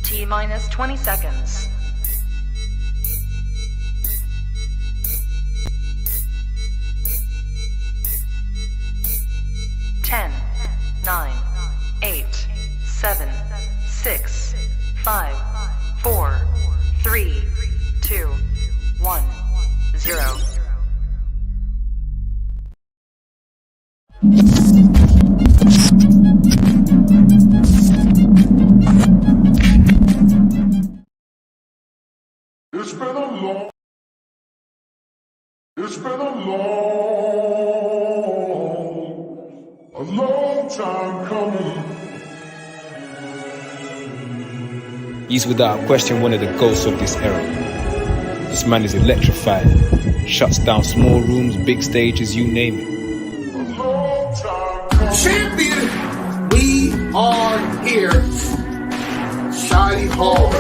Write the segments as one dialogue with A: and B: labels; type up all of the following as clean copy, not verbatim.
A: T-minus 20 seconds. 10, 9, 8, 7, 6, 5, 4, 3, 2, 1, 0.
B: It's been a long time coming.
C: He's without question one of the ghosts of this era. This man is electrified, shuts down small rooms, big stages, you name it.
D: Champion, we are here. Shotty Horroh,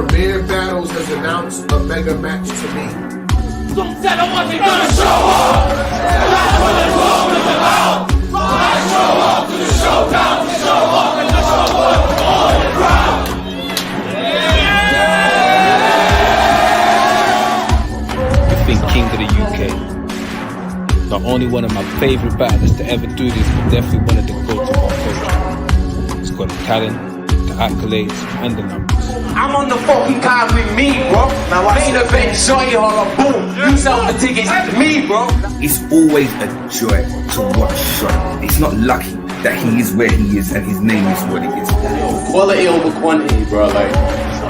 D: Premier Battles has announced a mega match to me.
E: Some said I wasn't gonna show up. That's what the world is about. I show up to the showdown, to show up and to show up all the crowd.
C: The Think King of the UK. Not only one of my favourite battlers to ever do this, but definitely one of the GOATs of our culture. He's got the talent, the accolades, and the numbers.
F: I'm on the fucking card with me, bro. Now I ain't a big Shotty Horroh, boom. You sell the tickets to me, bro.
G: It's always a joy to watch Shotty. It's not lucky that he is where he is and his name is what it is.
F: Quality over quantity, bro. Like,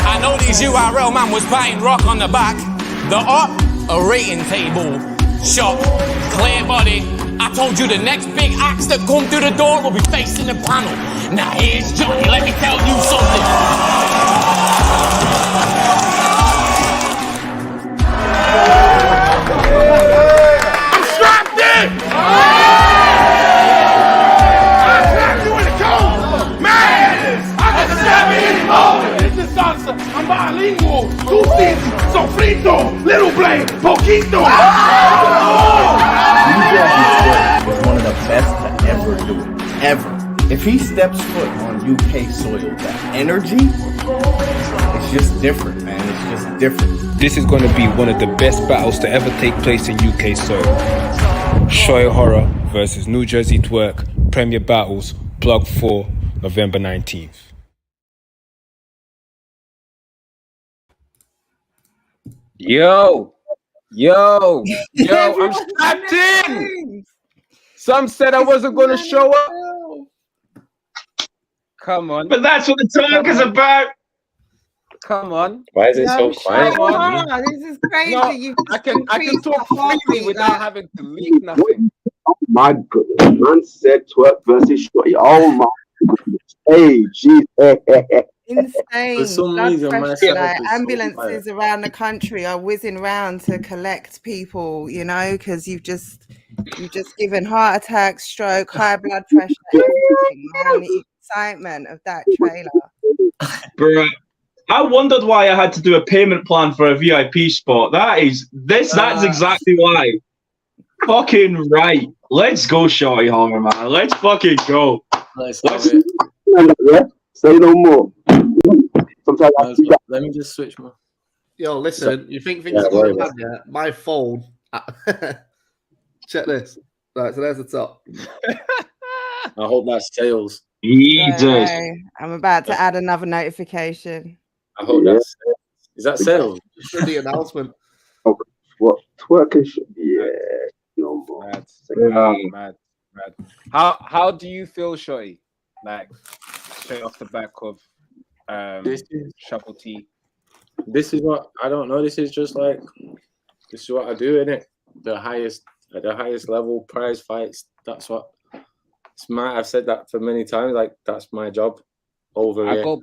E: I know these URL man was buying rock on the back. The up, a rating table. Shot, clear body. I told you the next big acts that come through the door will be facing the panel. Now here's Johnny, let me tell you something.
D: I'm strapped in! I slapped you in the cold! Man! I can snap it any moment! This is salsa, I'm bilingual. Two seasons, sofrito, little blade, poquito!
H: Was one of the best to ever do it, ever. If he steps foot on UK soil, that energy, it's just different, man. It's just different.
C: This is going to be one of the best battles to ever take place in UK soil. Shotty Horroh versus Jerzey Twork, Premier Battles, Blog 4, November 19th.
I: Yo, I'm strapped in. Some said I wasn't going to show up. Come on.
J: But that's what the talk is about.
I: Come on.
K: Why is it so quiet?
L: This is crazy.
I: No, I can talk freely without having to leak nothing.
K: Oh my goodness. Man said Twerk versus Shotty. Oh my goodness. Hey, jeez.
L: Insane.
K: For some
L: Blood
K: reason,
L: pressure,
K: myself
L: like,
K: is so
L: ambulances around the country are whizzing round to collect people, you know, because you've just given heart attacks, stroke, high blood pressure, everything, man. The excitement of that trailer.
J: Bro, I wondered why I had to do a payment plan for a VIP spot. That's exactly why. Fucking right. Let's go, Shotty Horroh, man. Let's fucking go.
K: Say no more. Sometimes
M: let me just switch my.
N: Yo, listen, you think things are going bad yet? My phone. Check this. Right, so there's the top.
M: I hope that's tails.
L: Okay, I'm about to add another notification.
M: I hope that's. Is that sales?
N: Should the announcement.
K: Oh, what Twerk and shit? Yeah. No more.
I: Mad. How do you feel, Shotty? Like straight off the back of Shuffle T.
M: This is what I don't know. This is just like this is what I do, innit? The highest level prize fights. That's what it's my. I've said that for many times. Like that's my job over here.
I: I go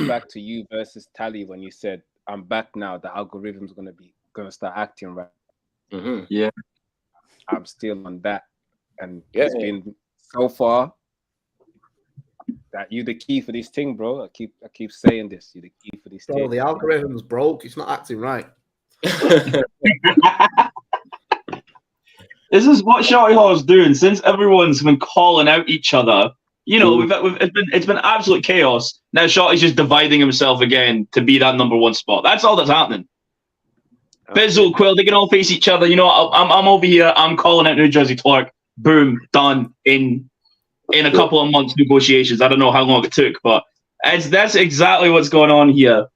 I: back to you versus Tally when you said I'm back now. The algorithm's gonna start acting right.
M: Mm-hmm.
I: Yeah, I'm still on that, and it's been so far. That you the key for this thing, bro. I keep saying this. You the key for this thing.
N: Bro, the algorithm's broke. It's not acting right.
J: This is what Shotty Horroh's doing. Since everyone's been calling out each other, You know, it's been absolute chaos. Now Shotty's just dividing himself again to be that number one spot. That's all that's happening. Bizzle, Quill, they can all face each other. You know, I'm over here. I'm calling out New Jerzey Twork. Boom, done in a couple of months negotiations. I don't know how long it took, but that's exactly what's going on here.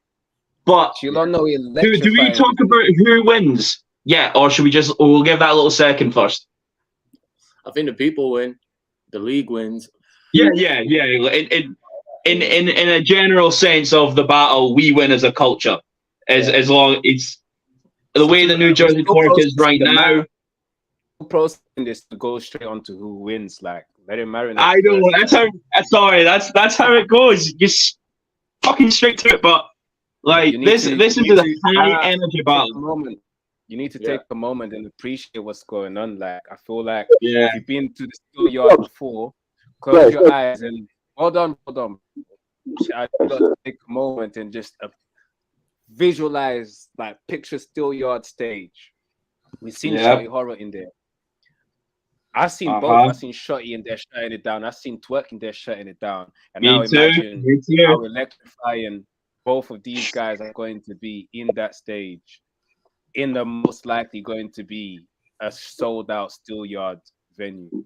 J: But
I: you don't know
J: do we talk about who wins? Yeah, or should we just? We'll give that a little second first.
M: I think the people win. The league wins.
J: Yeah. In a general sense of the battle, we win as a culture. As long it's the way the New Jerzey Twork is right now.
I: Process this to go straight on to who wins. Like, let him marinate.
J: I know that's how. Sorry, that's how it goes. Just fucking straight to it. But like listen to the high energy battle.
I: You need to take a moment and appreciate what's going on. Like, I feel like if you've been to the schoolyard before, close your eyes and hold on. I gotta take a moment and just visualize, like, picture schoolyard stage. We've seen Shotty Horroh in there. I've seen both. I've seen Shotty in there shutting it down. I've seen Twork in there shutting it down. And now imagine how electrifying both of these guys are going to be in that stage. In the most likely going to be a sold out Steelyard venue.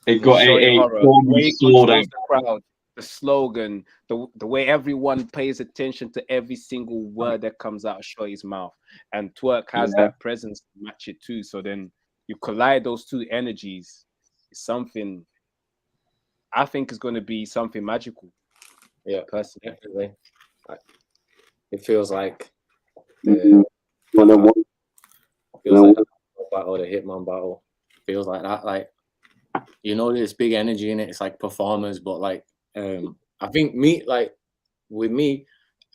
J: It got
I: the crowd, the slogan, the way everyone pays attention to every single word that comes out of Shotty's mouth. And Twork has that presence to match it too. So then you collide those two energies. It's something I think is going to be something magical.
M: Yeah,
I: personally.
M: Definitely. It feels like the battle, the Hitman battle, feels like that. Like, you know, there's big energy in it. It's like performers, but like, I think with me,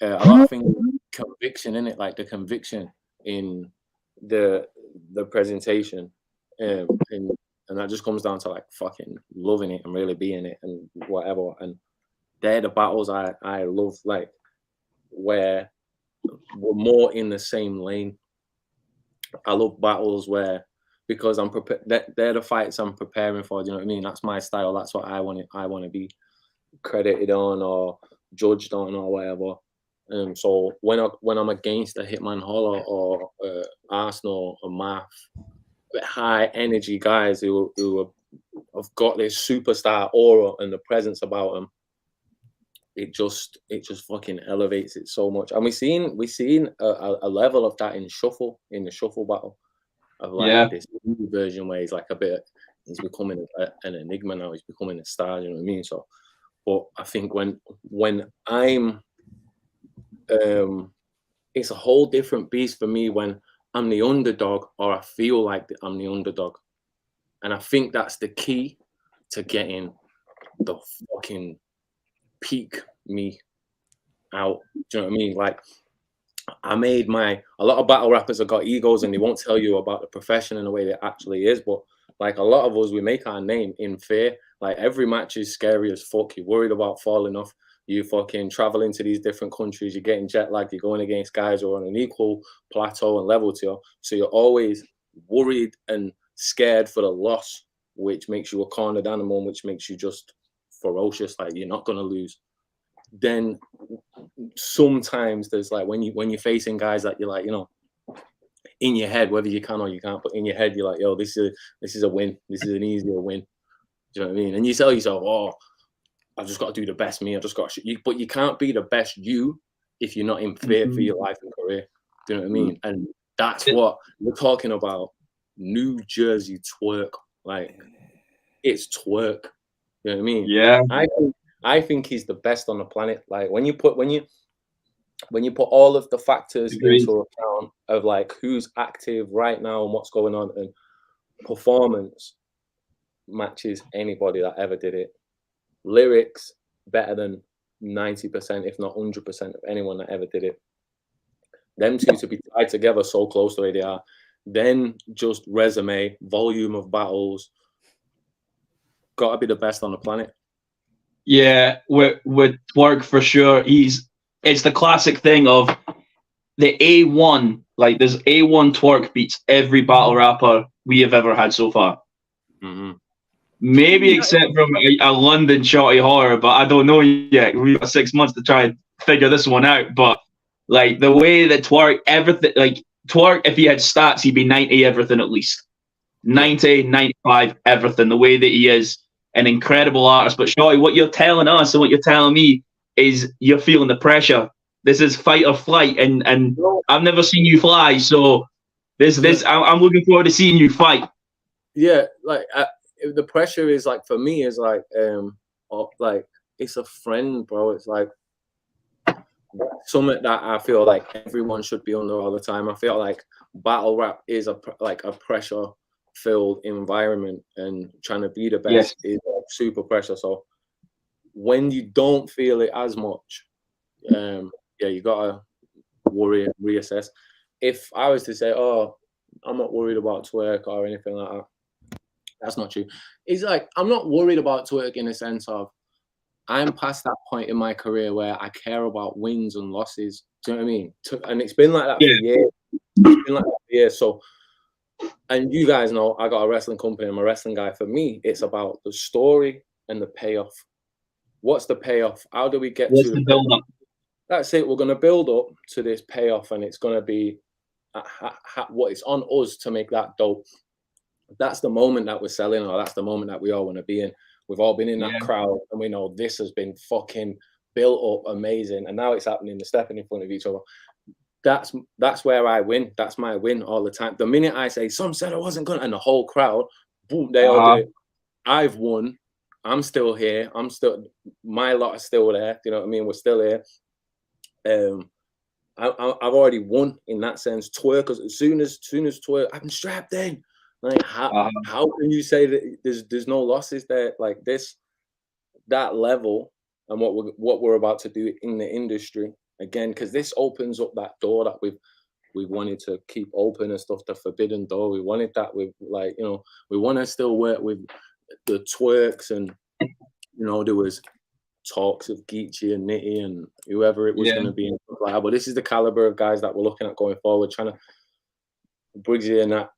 M: a lot of things, conviction in it, like the conviction in the presentation, and that just comes down to like fucking loving it and really being it and whatever. And they're the battles I love, like where we're more in the same lane. I love battles where, because I'm prepared, they're the fights I'm preparing for. Do you know what I mean? That's my style. That's what I want to be credited on or judged on or whatever. So when I'm against a Hitman Horroh or Arsenal or Math, high energy guys who have got this superstar aura and the presence about them, it just fucking elevates it so much. And we've seen a level of that in the shuffle battle, of like this new version where he's like he's becoming an enigma now. He's becoming a star. You know what I mean? So, but I think when I'm, it's a whole different beast for me when I'm the underdog or I feel like I'm the underdog, and I think that's the key to getting the fucking peak me out. Do you know what I mean? Like, a lot of battle rappers have got egos and they won't tell you about the profession in the way it actually is, but like a lot of us, we make our name in fear. Like, every match is scary as fuck. You're worried about falling off. You fucking traveling to these different countries, you're getting jet lagged, you're going against guys who are on an equal plateau and level to you, so you're always worried and scared for the loss, which makes you a cornered animal, which makes you just ferocious, like you're not going to lose. Then sometimes there's like when you're facing guys that you're like, you know, in your head, whether you can or you can't, but in your head you're like, yo, this is a win, this is an easier win. Do you know what I mean? And you tell yourself, oh, I've just got to do the best me, I just got to shoot. But you can't be the best you if you're not in fear for your life and career. Do you know what I mean? And that's what we're talking about. New Jerzey Twork, like, it's Twork. You know what I mean?
J: Yeah.
M: I think he's the best on the planet. Like, when you put all of the factors into account of like who's active right now and what's going on, and performance matches anybody that ever did it. Lyrics better than 90%, if not 100% of anyone that ever did it. Them two to be tied together so close the way they are. Then just resume, volume of battles. Gotta be the best on the planet.
J: Yeah, with Twork for sure. It's the classic thing of the A1, like there's A1 Twork beats every battle rapper we have ever had so far. Maybe except from a London Shotty Horroh, but I don't know yet. We've got 6 months to try and figure this one out. But like the way that Twork, everything, like Twork, if he had stats, he'd be 90 everything at least. 90, 95, everything. The way that he is an incredible artist. But Shotty, what you're telling us and what you're telling me is you're feeling the pressure. This is fight or flight, and I've never seen you fly, so I'm looking forward to seeing you fight.
M: Yeah, like the pressure is like for me is like it's a friend, bro. It's like something that I feel like everyone should be under all the time. I feel like battle rap is a pressure-filled environment, and trying to be the best is super pressure. So when you don't feel it as much, you gotta worry and reassess. If I was to say, "Oh, I'm not worried about Twork or anything like that," that's not true. It's like I'm not worried about Twork in the sense of I'm past that point in my career where I care about wins and losses. Do you know what I mean? And it's been like that for years. It's been like that for years. So, and you guys know I got a wrestling company. I'm a wrestling guy. For me, it's about the story and the payoff. What's the payoff? How do we get to the build up? That's it. We're going to build up to this payoff, and it's going to be what it's on us to make that dope. That's the moment that we're selling, or that's the moment that we all want to be in. We've all been in that crowd, and we know this has been fucking built up amazing, and now it's happening. They're stepping in front of each other. That's where I win. That's my win all the time. The minute I say some said I wasn't gonna, and the whole crowd, boom, they all do it. I've won. I'm still here. My lot are still there. You know what I mean? We're still here. I've already won in that sense. Twork, as soon as Twork, I'm strapped in. Like how can you say that there's no losses there? Like that level, and what we're about to do in the industry again, because this opens up that door that we've wanted to keep open and stuff, the forbidden door. We wanted that with we want to still work with the Tworks, and there was talks of Geechee and Nitty and whoever it was going to be and stuff like that. But this is the caliber of guys that we're looking at going forward. Trying to Briggsy and that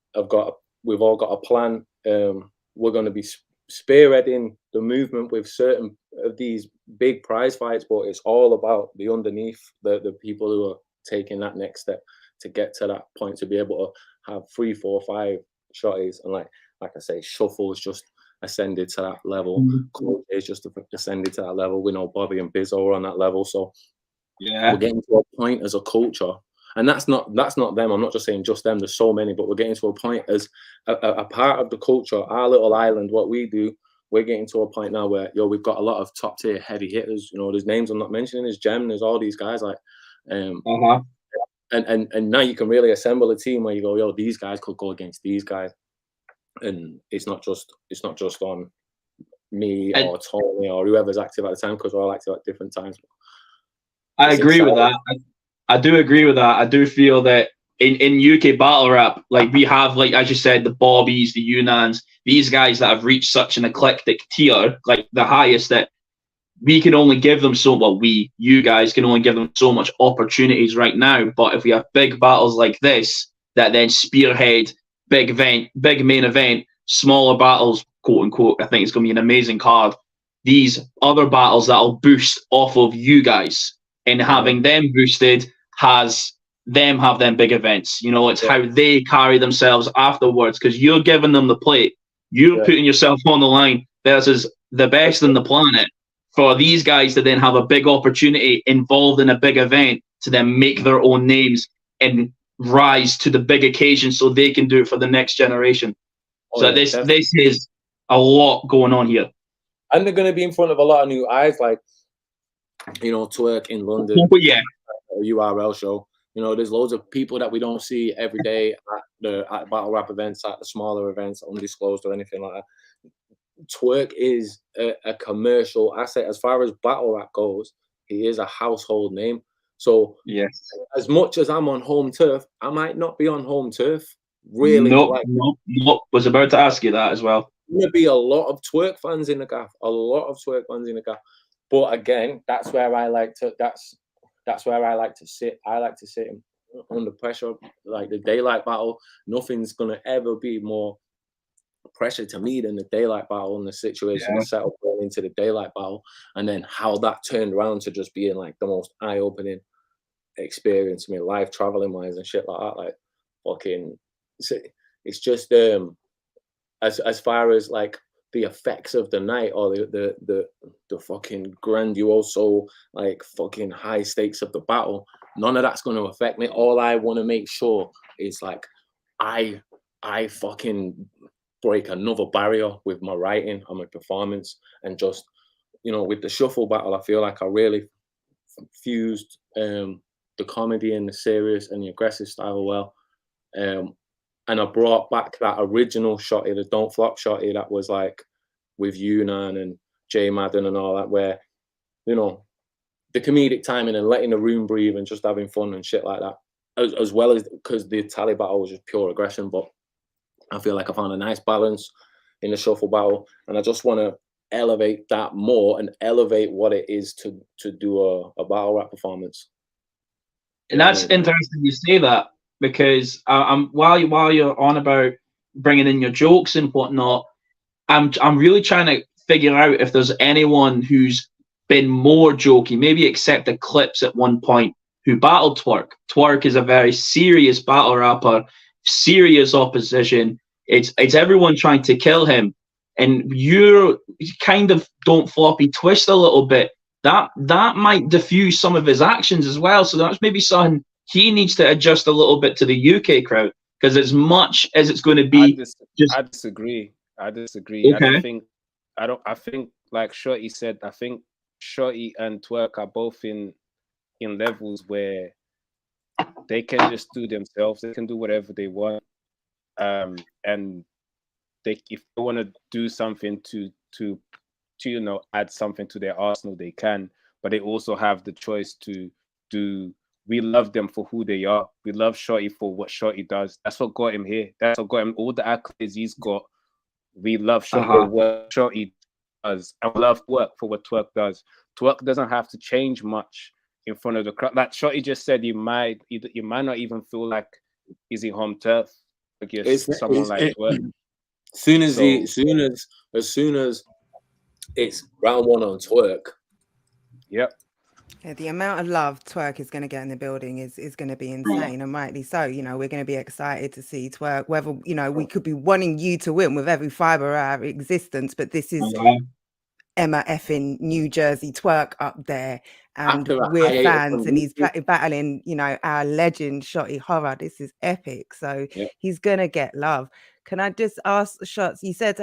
M: we've all got a plan. We're going to be spearheading the movement with certain of these big prize fights, but it's all about the underneath, the people who are taking that next step to get to that point, to be able to have 3, 4, 5 shotties. And like I say, Shuffle's just ascended to that level. It's just ascended to that level. We know Bobby and Bizzo are on that level. So we're getting to a point as a culture. And that's not them. I'm not just saying just them. There's so many, but we're getting to a point as a part of the culture, our little island, what we do. We're getting to a point now where we've got a lot of top tier heavy hitters. There's names I'm not mentioning. There's Gem. There's all these guys and now you can really assemble a team where you go, these guys could go against these guys, and it's not just on me or Tony or whoever's active at the time, because we're all active at different times.
J: I agree with that. I do agree with that. I do feel that in UK battle rap, like we have, like as you said, the Bobbies, the Yunans, these guys that have reached such an eclectic tier, like the highest, that we can only give them you guys can only give them so much opportunities right now. But if we have big battles like this that then spearhead big main event, smaller battles, quote unquote, I think it's going to be an amazing card. These other battles that'll boost off of you guys, and having them boosted has them have them big events. It's how they carry themselves afterwards, because you're giving them the plate. You're putting yourself on the line versus the best in the planet for these guys to then have a big opportunity involved in a big event to then make their own names and rise to the big occasion so they can do it for the next generation. This is a lot going on here.
M: And they're going to be in front of a lot of new eyes, like, Twork in London. URL show. There's loads of people that we don't see every day at battle rap events, at the smaller events, undisclosed or anything like that. Twork is a commercial asset. As far as battle rap goes, he is a household name. So as much as I'm on home turf, I might not be on home turf. Really?
J: No. Was about to ask you that as well.
M: There's going to be a lot of Twork fans in the gaff. But again, that's where I like to sit. I like to sit under pressure, like the daylight battle. Nothing's gonna ever be more pressure to me than the daylight battle and the situation, the setup going into the daylight battle, and then how that turned around to just being like the most eye-opening experience. I mean, life traveling wise and shit like that. Like, fucking, it's just as far as like the effects of the night or the fucking grandioso, like fucking high stakes of the battle, none of that's going to affect me. All I want to make sure is like I fucking break another barrier with my writing and my performance, and just, you know, with the shuffle battle, I feel like I really fused the comedy and the serious and the aggressive style well, and I brought back that original Shotty, the Don't Flop Shotty that was like with Yunnan and Jay Madden and all that, where, you know, the comedic timing and letting the room breathe and just having fun and shit like that, as well as, because the tally battle was just pure aggression. But I feel like I found a nice balance in the shuffle battle, and I just want to elevate that more and elevate what it is to do a battle rap performance.
J: And that's interesting you say that, because while you're on about bringing in your jokes and whatnot, I'm really trying to figure out if there's anyone who's been more jokey, maybe except the Clips at one point, who battled Twork. Twork is a very serious battle rapper, serious opposition. It's everyone trying to kill him, and you kind of don't floppy twist a little bit. That might diffuse some of his actions as well. So that's maybe something he needs to adjust a little bit to the UK crowd, because as much as it's going to be,
I: I disagree.
J: Okay.
I: I think like Shotty said, I think Shotty and Twork are both in levels where they can just do themselves. They can do whatever they want, and if they want to do something to you know, add something to their arsenal, they can. But they also have the choice to do. We love them for who they are. We love Shotty for what Shotty does. That's what got him here. That's what got him all the accolades he's got. We love Shotty for what Shotty does, and we love Twork for what Twork does. Twork doesn't have to change much in front of the crowd. Like Shotty just said, you might not even feel like he's in home turf against someone like Twork.
M: As soon as it's round one on Twork.
I: Yep.
L: Yeah, the amount of love Twork is going to get in the building is going to be insane, and rightly so. You know, we're going to be excited to see Twork. Whether, you know, we could be wanting you to win with every fiber of our existence, but this is Emma effing New Jerzey Twork up there, and we're fans, and he's battling, you know, our legend Shotty Horroh. This is epic. So he's going to get love. Can I just ask, Shots? You said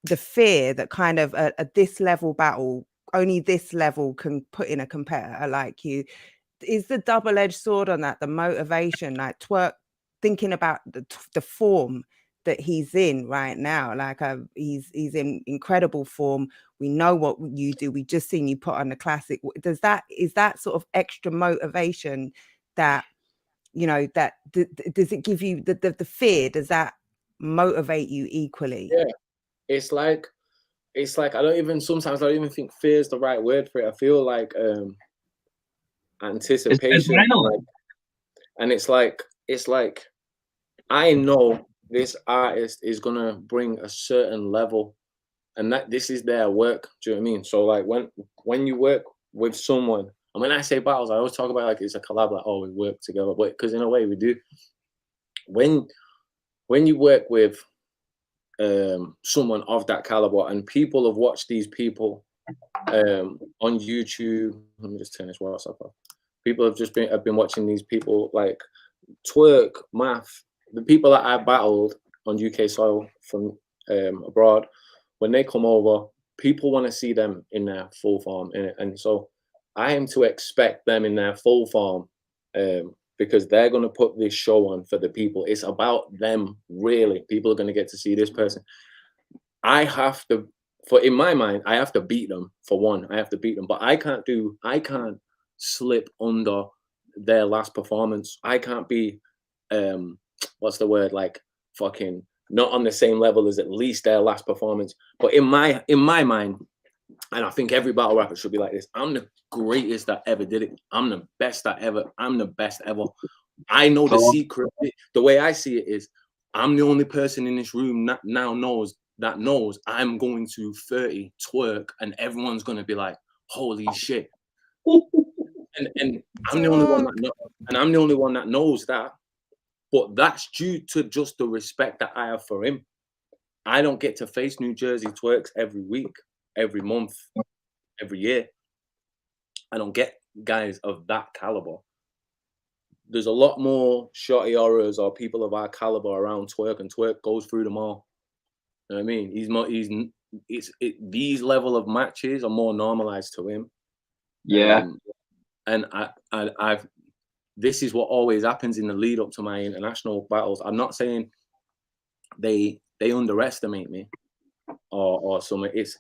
L: the fear that kind of at this level battle, only this level can put in a competitor like you. Is the double-edged sword on that, the motivation, like Twork thinking about the form that he's in right now? Like he's in incredible form. We know what you do. We just seen you put on the classic. Is that sort of extra motivation that, you know, that does it give you the fear? Does that motivate you equally?
M: Yeah, it's like I don't even think fear is the right word for it. I feel like anticipation, and it's like I know this artist is gonna bring a certain level, and that this is their work. Do you know what I mean? So like when you work with someone, and when I say battles, I always talk about like it's a collab, like, oh, we work together, but because in a way we do. When you work with someone of that caliber, and people have watched these people on YouTube. Let me just turn this WhatsApp off. People have been watching these people like Twork, Math, the people that I battled on UK soil from abroad. When they come over, people want to see them in their full form, and so I am to expect them in their full form because they're going to put this show on for the people. It's about them, really. People are going to get to see this person. I have to, in my mind, I have to beat them, for one. I have to beat them, but I can't slip under their last performance. I can't be, what's the word, like fucking not on the same level as at least their last performance. But in my mind, and I think every battle rapper should be like this, I'm the greatest that ever did it. I'm the best that ever. I'm the best ever. I know the secret. The way I see it is, I'm the only person in this room now knows I'm going to 30 twerk, and everyone's gonna be like, "Holy shit!" and I'm the only one that knows that. But that's due to just the respect that I have for him. I don't get to face new Jerzey Tworks every week, every month, every year. I don't get guys of that caliber. There's a lot more Shotty Horrohs or people of our caliber around Twork, and Twork goes through them all. You know what I mean? These level of matches are more normalized to him.
J: Yeah.
M: And I've this is what always happens in the lead up to my international battles. I'm not saying they underestimate me or something. It's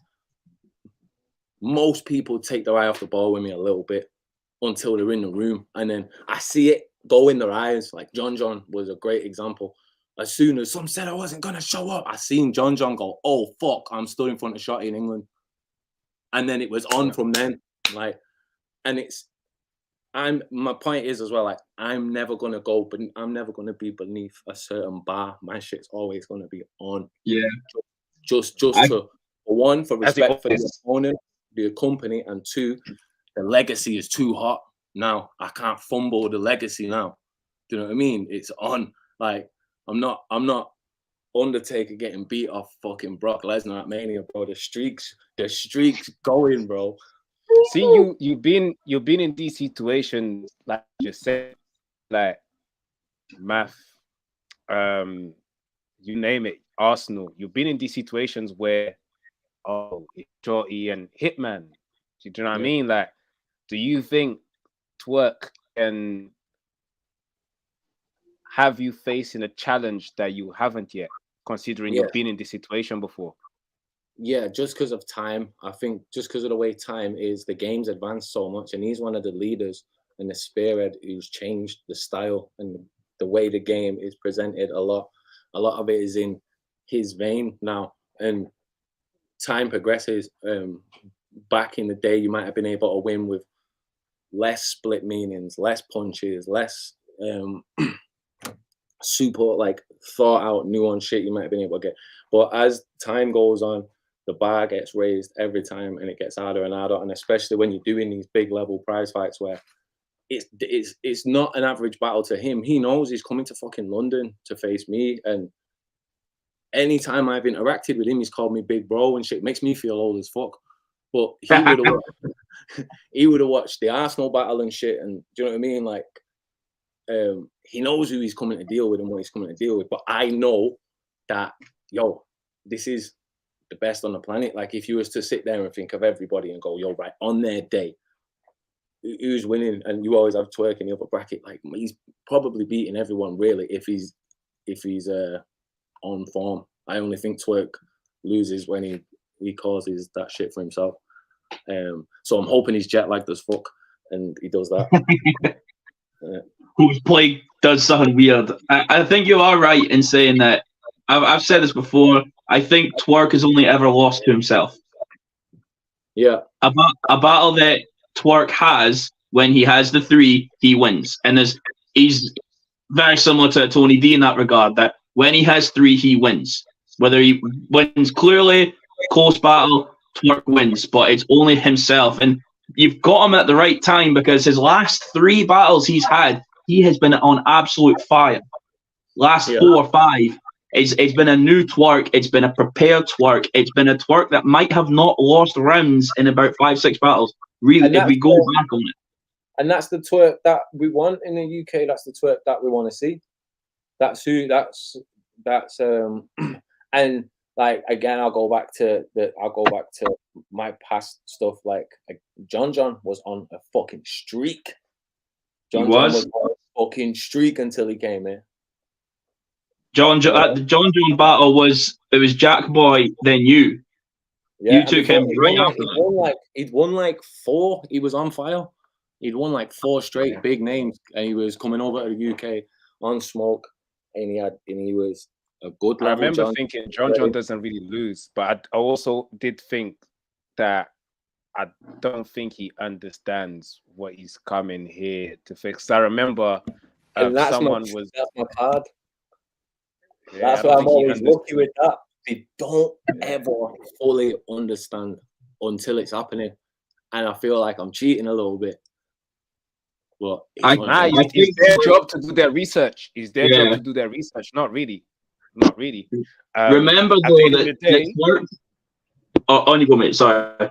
M: most people take their eye off the ball with me a little bit until they're in the room, and then I see it go in their eyes. Like John was a great example. As soon as some said I wasn't gonna show up, I seen John go, "Oh fuck, I'm stood in front of Shotty in England," and then it was on from then. Like, and my point is as well, like, I'm never gonna be beneath a certain bar. My shit's always gonna be on.
J: Yeah.
M: Just for one, for respect for the opponent, the company, and two, the legacy is too hot now. I can't fumble the legacy now. Do you know what I mean? It's on. Like, I'm not Undertaker getting beat off fucking Brock Lesnar at Mania, bro. The streaks going, bro.
I: See, you've been in these situations, like you said, like Math, you name it, Arsenal. You've been in these situations where, it's Shorty and Hitman. Do you know what I mean? Like, do you think Twork can have you facing a challenge that you haven't yet, considering you've been in this situation before?
M: Yeah, just because of time. I think just because of the way time is, the game's advanced so much, and he's one of the leaders and the spearhead who's changed the style and the way the game is presented. A lot of it is in his vein now, and time progresses. Back in the day, you might have been able to win with less split meanings, less punches, less super like thought out nuanced shit you might have been able to get. But as time goes on, the bar gets raised every time, and it gets harder and harder. And especially when you're doing these big level prize fights where it's not an average battle to him. He knows he's coming to fucking London to face me, and anytime I've interacted with him, he's called me big bro and shit. It makes me feel old as fuck. But he would have watched the Arsenal battle and shit, and do you know what I mean? Like, he knows who he's coming to deal with and what he's coming to deal with. But I know that, this is the best on the planet. Like, if you was to sit there and think of everybody and go, right, on their day, who's winning? And you always have Twork in the upper bracket. Like, he's probably beating everyone really if he's on form. I only think Twork loses when he causes that shit for himself. So I'm hoping he's jet lagged as fuck and he does that.
J: Who's played does something weird. I think you are right in saying that. I've said this before. I think Twork has only ever lost to himself.
M: Yeah.
J: A battle that Twork has, when he has the three, he wins. And he's very similar to Tony D in that regard, that when he has three, he wins. Whether he wins clearly, close battle, Twork wins, but it's only himself. And you've got him at the right time, because his last three battles he's had, he has been on absolute fire. Last 4 or 5, it's been a new Twork. It's been a prepared Twork. It's been a Twork that might have not lost rounds in about 5-6 battles. Really, if we go back on it.
M: And that's the Twork that we want in the UK. That's the Twork that we want to see. That's and like, again, I'll go back to my past stuff. Like John was on a fucking streak. John was on a fucking streak until he came in.
J: The John battle was Jack Boy, then you.
M: Yeah,
J: you took him right after that.
M: He'd won like 4. He was on fire. He'd won like 4 straight big names, and he was coming over to the UK on smoke, and he was a good level.
I: I remember thinking John doesn't really lose, but I also did think that I don't think he understands what he's coming here to fix. I remember
M: that's
I: someone
M: my card. That's why I'm always lucky with that. They don't ever fully understand until it's happening, and I feel like I'm cheating a little bit. But
I: it's their job to do their research. It's their job to do their research. Not really.
J: Remember though that Twork. On you go, mate. Sorry.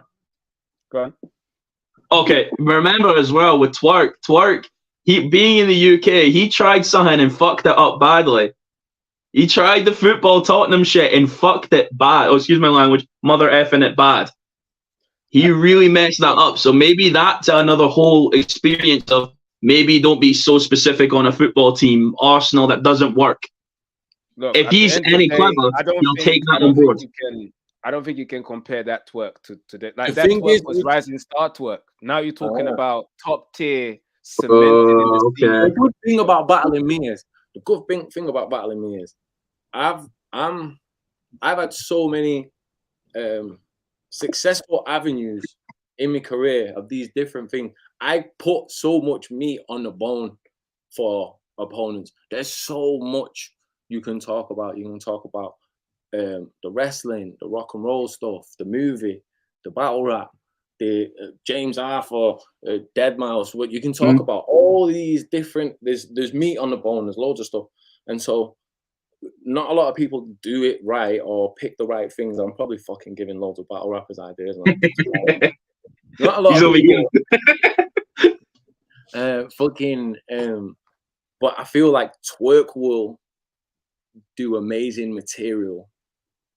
I: Go on.
J: Okay. Remember as well with Twork, he being in the UK, he tried something and fucked it up badly. He tried the football Tottenham shit and fucked it bad. Oh, excuse my language. Mother effing it bad. He really messed that up. So maybe that's another whole experience of maybe don't be so specific on a football team. Arsenal, that doesn't work.
I: Look,
J: if he's any clever, he'll take that on board.
I: I don't think you can compare that Twork to that. Like that Twork was rising star Twork. Now you're talking about top tier cemented in the scene.
M: The good thing about battling me is I've had so many successful avenues in my career of these different things. I put so much meat on the bone for opponents. There's so much you can talk about. You can talk about the wrestling, the rock and roll stuff, the movie, the battle rap, the James Arthur, Deadmau5. What you can talk about all these different. There's meat on the bone. There's loads of stuff, and so not a lot of people do it right or pick the right things. I'm probably fucking giving loads of battle rappers ideas. Not a lot of people. But I feel like Twork will do amazing material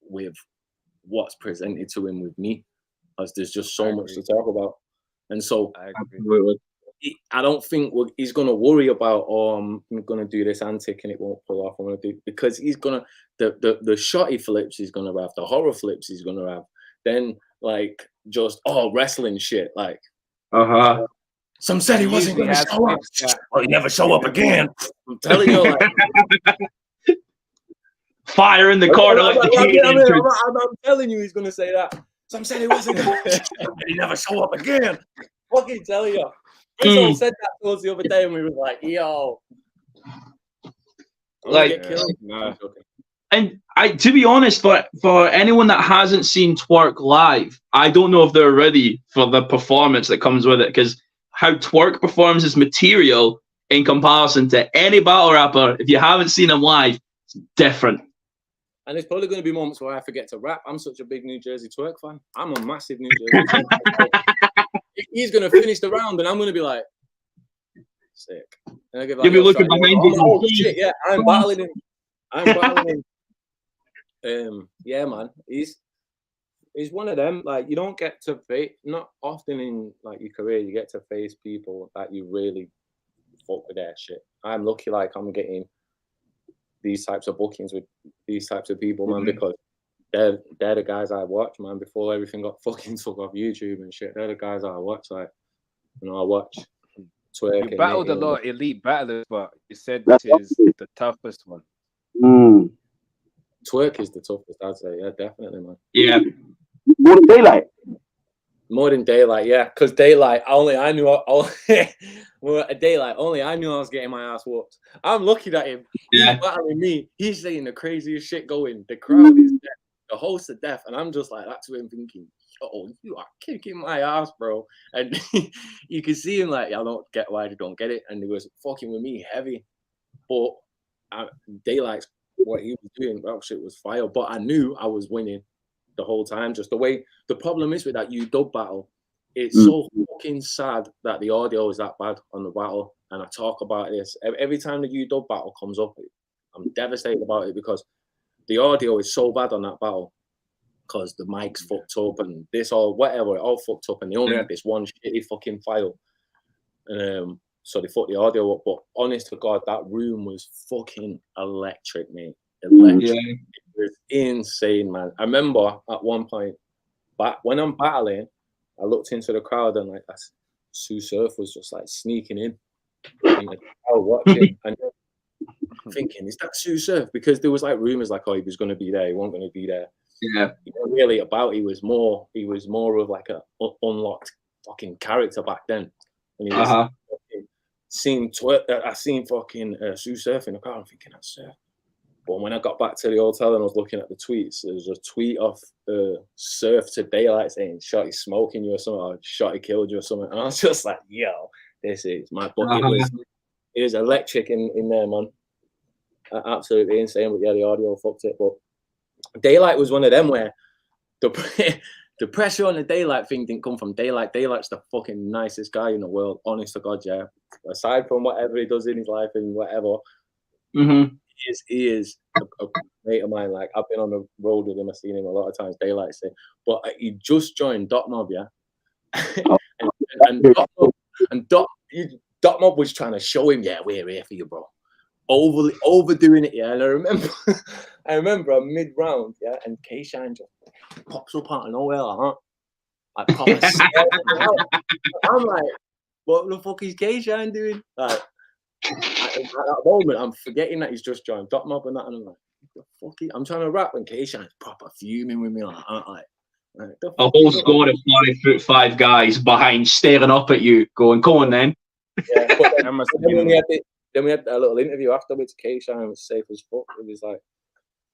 M: with what's presented to him with me, as there's just so much to talk about. And so I don't think he's going to worry about, I'm going to do this antic and it won't pull off. I'm going to do, because he's going to, the shotty flips he's going to have, the horror flips he's going to have, then like just, wrestling shit. Like, some said he wasn't going to show up. Well, he never show up again. I'm telling you, like,
J: fire in the corner.
M: I'm telling you, he's going to say that. Some said he wasn't going to he never show up again. Fucking tell you. Rizzo said that to us the other day, and we were like, yo.
J: Like, and to be honest, for anyone that hasn't seen Twork live, I don't know if they're ready for the performance that comes with it, because how Twork performs his material in comparison to any battle rapper, if you haven't seen him live, it's different.
M: And there's probably going to be moments where I forget to rap. I'm such a big New Jerzey Twork fan. I'm a massive New Jersey Twork fan. He's going to finish the round, and I'm going to be like, sick. And I give like,
J: you'll be looking behind you.
M: Oh, shit, yeah, I'm battling him. Yeah, man. He's one of them. Like, you don't get to face, not often in like your career, you get to face people that you really fuck with their shit. I'm lucky, like, I'm getting these types of bookings with these types of people, man, because they're the guys I watch, man, before everything got fucking took off YouTube and shit. They're the guys I watch, like, I watch Twork.
I: You battled a lot of elite battlers, but you said this is the toughest one.
M: Twork is the toughest, I'd say. Yeah, definitely, man.
J: Yeah.
K: More than Daylight.
M: More than Daylight, yeah. Because Daylight, I knew I was getting my ass whooped. I'm lucky that him. He's battling me. He's saying the craziest shit going. The crowd is deaf. The hosts are deaf. And I'm just like that to him thinking, oh, you are kicking my ass, bro. And you can see him like, I don't get why they don't get it. And he was fucking with me heavy. But Daylight's what he was doing, that shit was fire. But I knew I was winning the whole time. Just the way, the problem is with that UW battle, it's so fucking sad that the audio is that bad on the battle. And I talk about this every time the UW battle comes up. I'm devastated about it because the audio is so bad on that battle because the mic's fucked up and this or whatever, it all fucked up, and they only had this one shitty fucking file. And so they fucked the audio up. But honest to God, that room was fucking electric, mate. Electric. It was insane, man. I remember at one point, when I'm battling, I looked into the crowd and like Sue Surf was just like sneaking in the crowd watching and thinking, is that Sue Surf? Because there was like rumors like, oh, he was going to be there, he wasn't going to be there.
J: Yeah.
M: Really about he was more of like a unlocked fucking character back then. And he was seeing Twork. I seen fucking Sue Surf in the crowd. I'm thinking, that's Surf. But when I got back to the hotel and I was looking at the tweets, there was a tweet off Surf to Daylight saying Shotty smoking you or something, or Shotty killed you or something. And I was just like, yo, this is my book. It was electric in there, man. Absolutely insane. But yeah, the audio fucked it. But Daylight was one of them where the pressure on the Daylight thing didn't come from Daylight. Daylight's the fucking nicest guy in the world, honest to God, yeah. Aside from whatever he does in his life and whatever, he is a mate of mine. Like, I've been on the road with him, I've seen him a lot of times, Daylight say. But he just joined Dot Mob, yeah. and Dot Mob was trying to show him, yeah, we're here for you, bro. Overdoing it, yeah. And I remember a mid-round, yeah, and K-Shine just pops up out of nowhere, like I'm like, what the fuck is K-Shine doing? Like, at that moment, I'm forgetting that he's just joined Dot Mob and that, and I'm like, what the fuck? I'm trying to rap, and K-Shine's proper fuming with me, like
J: a whole squad of 5'5" guys behind, staring up at you, going, "Come on, then." Yeah,
M: but then we had a little interview afterwards. K-Shine was safe as fuck. It was like,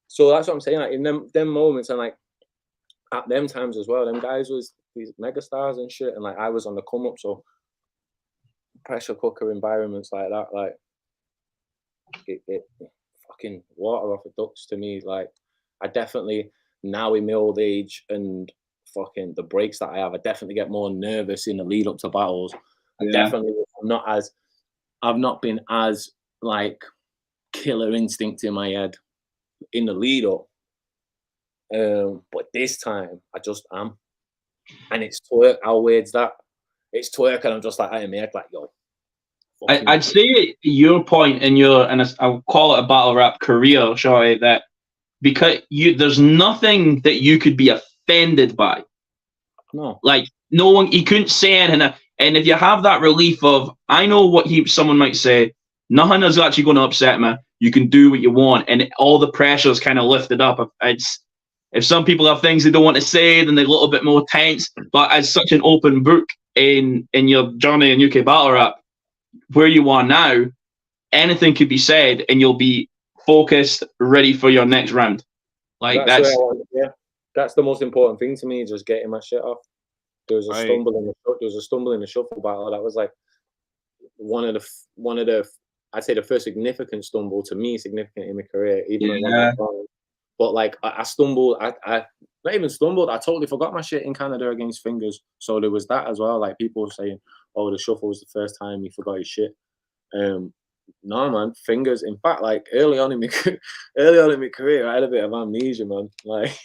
M: so that's what I'm saying. Like, in them moments, and like at them times as well, them guys was these mega stars and shit, and like I was on the come up, so pressure cooker environments like that, like it fucking water off the ducks to me. Like, I definitely now in my old age and fucking the breaks that I have, I definitely get more nervous in the lead up to battles. I've not been as like killer instinct in my head in the lead up. But this time I just am. And it's Twork. How weird's that? It's Twork, and I'm just like, I am here, like, yo.
J: I'd say your point in I'll call it a battle rap career, Shotty, that because there's nothing that you could be offended by.
M: No.
J: Like, no one, he couldn't say anything. And if you have that relief of, I know what someone might say, nothing is actually going to upset me. You can do what you want, and all the pressure is kind of lifted up. If some people have things they don't want to say, then they're a little bit more tense. But as such an open book in your journey in UK battle rap, where you are now, anything could be said, and you'll be focused, ready for your next round. Like that's
M: the most important thing to me, just getting my shit off. There was a stumble in the shuffle battle. That was like one of the I'd say the first significant stumble to me, significant in my career. Even but like I stumbled, I not even stumbled. I totally forgot my shit in Canada against Fingers. So there was that as well. Like people were saying, "Oh, the shuffle was the first time he forgot his shit." No, man, Fingers. In fact, like early on in my career, I had a bit of amnesia, man. Like.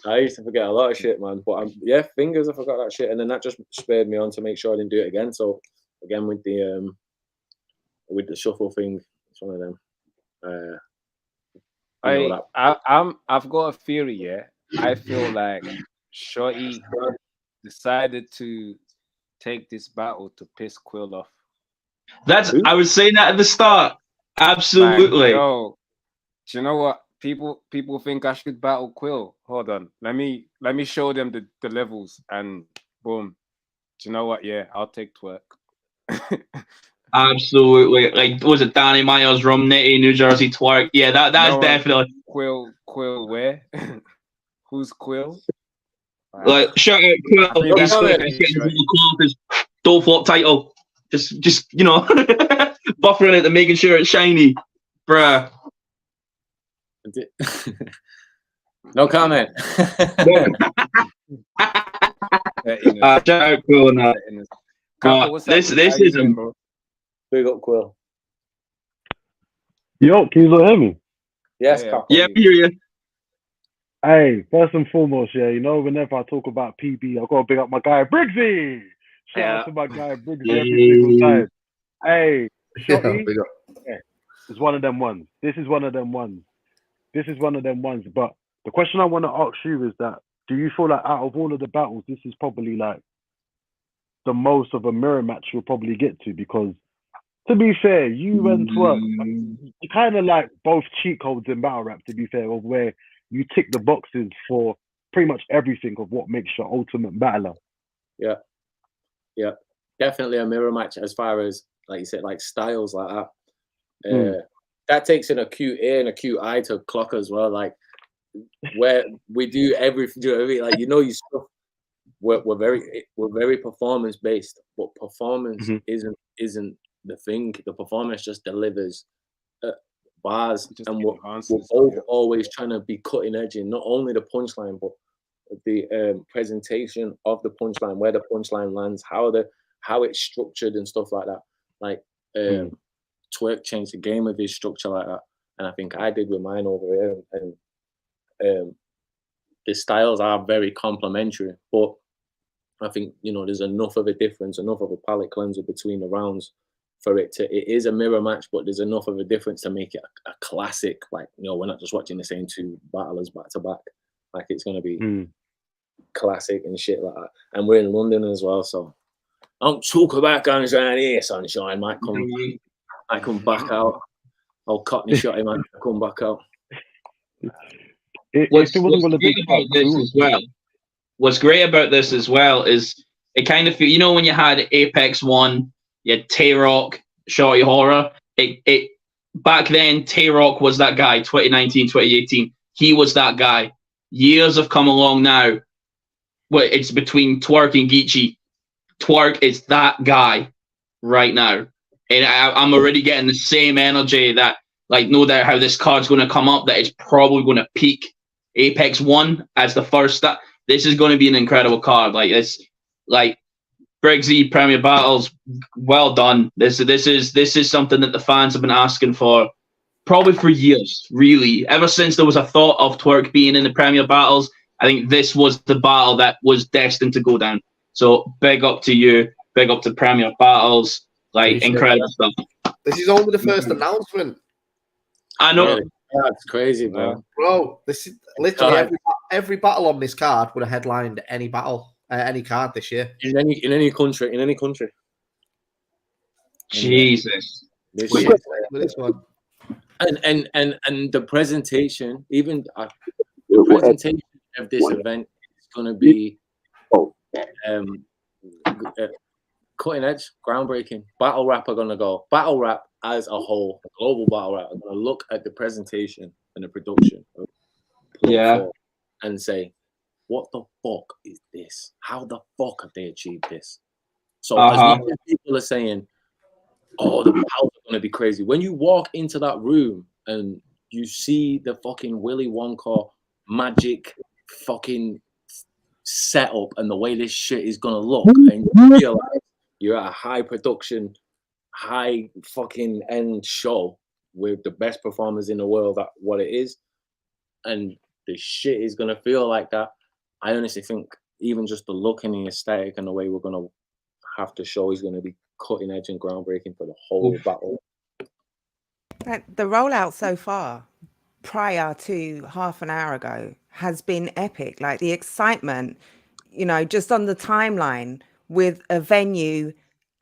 M: I used to forget a lot of shit, man. But Fingers, I forgot that shit, and then that just spurred me on to make sure I didn't do it again. So again with the shuffle thing, it's one of them.
I: I've got a theory. Yeah, I feel like Shotty decided to take this battle to piss Quill off.
J: I was saying that at the start. Absolutely.
I: Like, yo, do you know what? People think I should battle Quill. Hold on. Let me show them the levels, and boom. Do you know what? Yeah, I'll take Twork.
J: Absolutely. Like, was it Danny Myers, Rum Nitty, New Jerzey Twork? Yeah, that's definitely
I: Quill where? Who's Quill?
J: Like, shout out Quill. Don't flop title. Just buffering it and making sure it's shiny. Bruh.
M: No comment.
J: Shout out Quill and that. This is
M: bro. Big up Quill.
O: Yo, can you still hear me?
M: Yes,
J: yeah, hear you.
O: Hey, first and foremost, whenever I talk about PB, I've got to big up my guy Briggsy. Shout out to my guy Briggsy every single time. Hey, Shotty, it's one of them ones. This is one of them ones. But the question I want to ask you is that, do you feel like out of all of the battles, this is probably like the most of a mirror match you'll probably get to? Because to be fair, you and Twork, you kind of like both cheat codes in battle rap, to be fair, of where you tick the boxes for pretty much everything of what makes your ultimate battler.
M: Yeah. Definitely a mirror match as far as, like you said, like styles like that. that takes an acute ear and acute eye to clock as well. Like where we do everything, you know what I mean? Like your stuff. We're very performance based, but performance isn't the thing. The performance just delivers bars, and we're both always trying to be cutting edge in not only the punchline, but the presentation of the punchline, where the punchline lands, how it's structured and stuff like that. Like Twork changed the game with his structure like that, and I think I did with mine over here. And the styles are very complementary, but I think there's enough of a difference, enough of a palate cleanser between the rounds for it is a mirror match, but there's enough of a difference to make it a classic. Like we're not just watching the same two battlers back to back. Like it's gonna be classic and shit like that. And we're in London as well, so don't talk about guns around here, sunshine. Might come back out. I'll cut me shot him, might come back out.
J: What's great about this as well is it kind of feel, when you had Apex 1, you had Twork, Shotty Horroh. It back then, Twork was that guy. 2019, 2018, he was that guy. Years have come along now. Well, it's between Twork and Geechee. Twork is that guy right now, and I'm already getting the same energy that, like, no doubt how this card's going to come up, that it's probably going to peak Apex 1 as the first. This is going to be an incredible card. Like this, like Jerzey Premier Battles, well done. This is something that the fans have been asking for probably for years, really. Ever since there was a thought of Twork being in the Premier Battles, I think this was the battle that was destined to go down. So big up to you, big up to Premier Battles, like incredible stuff.
N: This is only the first announcement.
J: I know.
M: That's crazy, man.
N: Bro, this is literally every battle on this card would have headlined any battle, any card this year.
M: In any country.
J: Jesus.
N: This one.
M: And the presentation, even the presentation of this event is going to be cutting edge, groundbreaking. Battle rap are going to go. Battle rap as a whole, global battle rap, are going to look at the presentation and the production. And say, what the fuck is this? How the fuck have they achieved this? So as much as people are saying, oh, the battles are going to be crazy. When you walk into that room and you see the fucking Willy Wonka magic fucking setup and the way this shit is going to look, and you realize you're at a high production, high fucking end show with the best performers in the world at what it is, and the shit is going to feel like that. I honestly think even just the look and the aesthetic and the way we're going to have to show is going to be cutting edge and groundbreaking for the whole battle.
L: The rollout so far, prior to half an hour ago, has been epic. Like the excitement, just on the timeline with a venue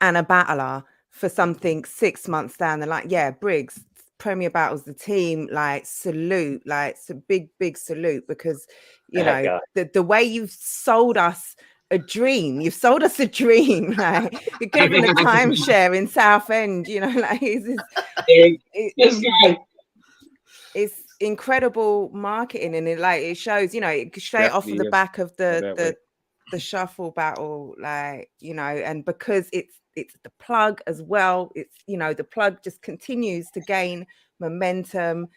L: and a battler for something 6 months down the line. Yeah, Briggs, Premier Battles, the team, like salute, like it's a big salute, because the way you've sold us a dream. You've sold us a dream. Like it could have been a timeshare in Southend, like it's incredible marketing, and it shows, straight off of the back of the shuffle battle, and because it's the plug as well. It's the plug just continues to gain momentum.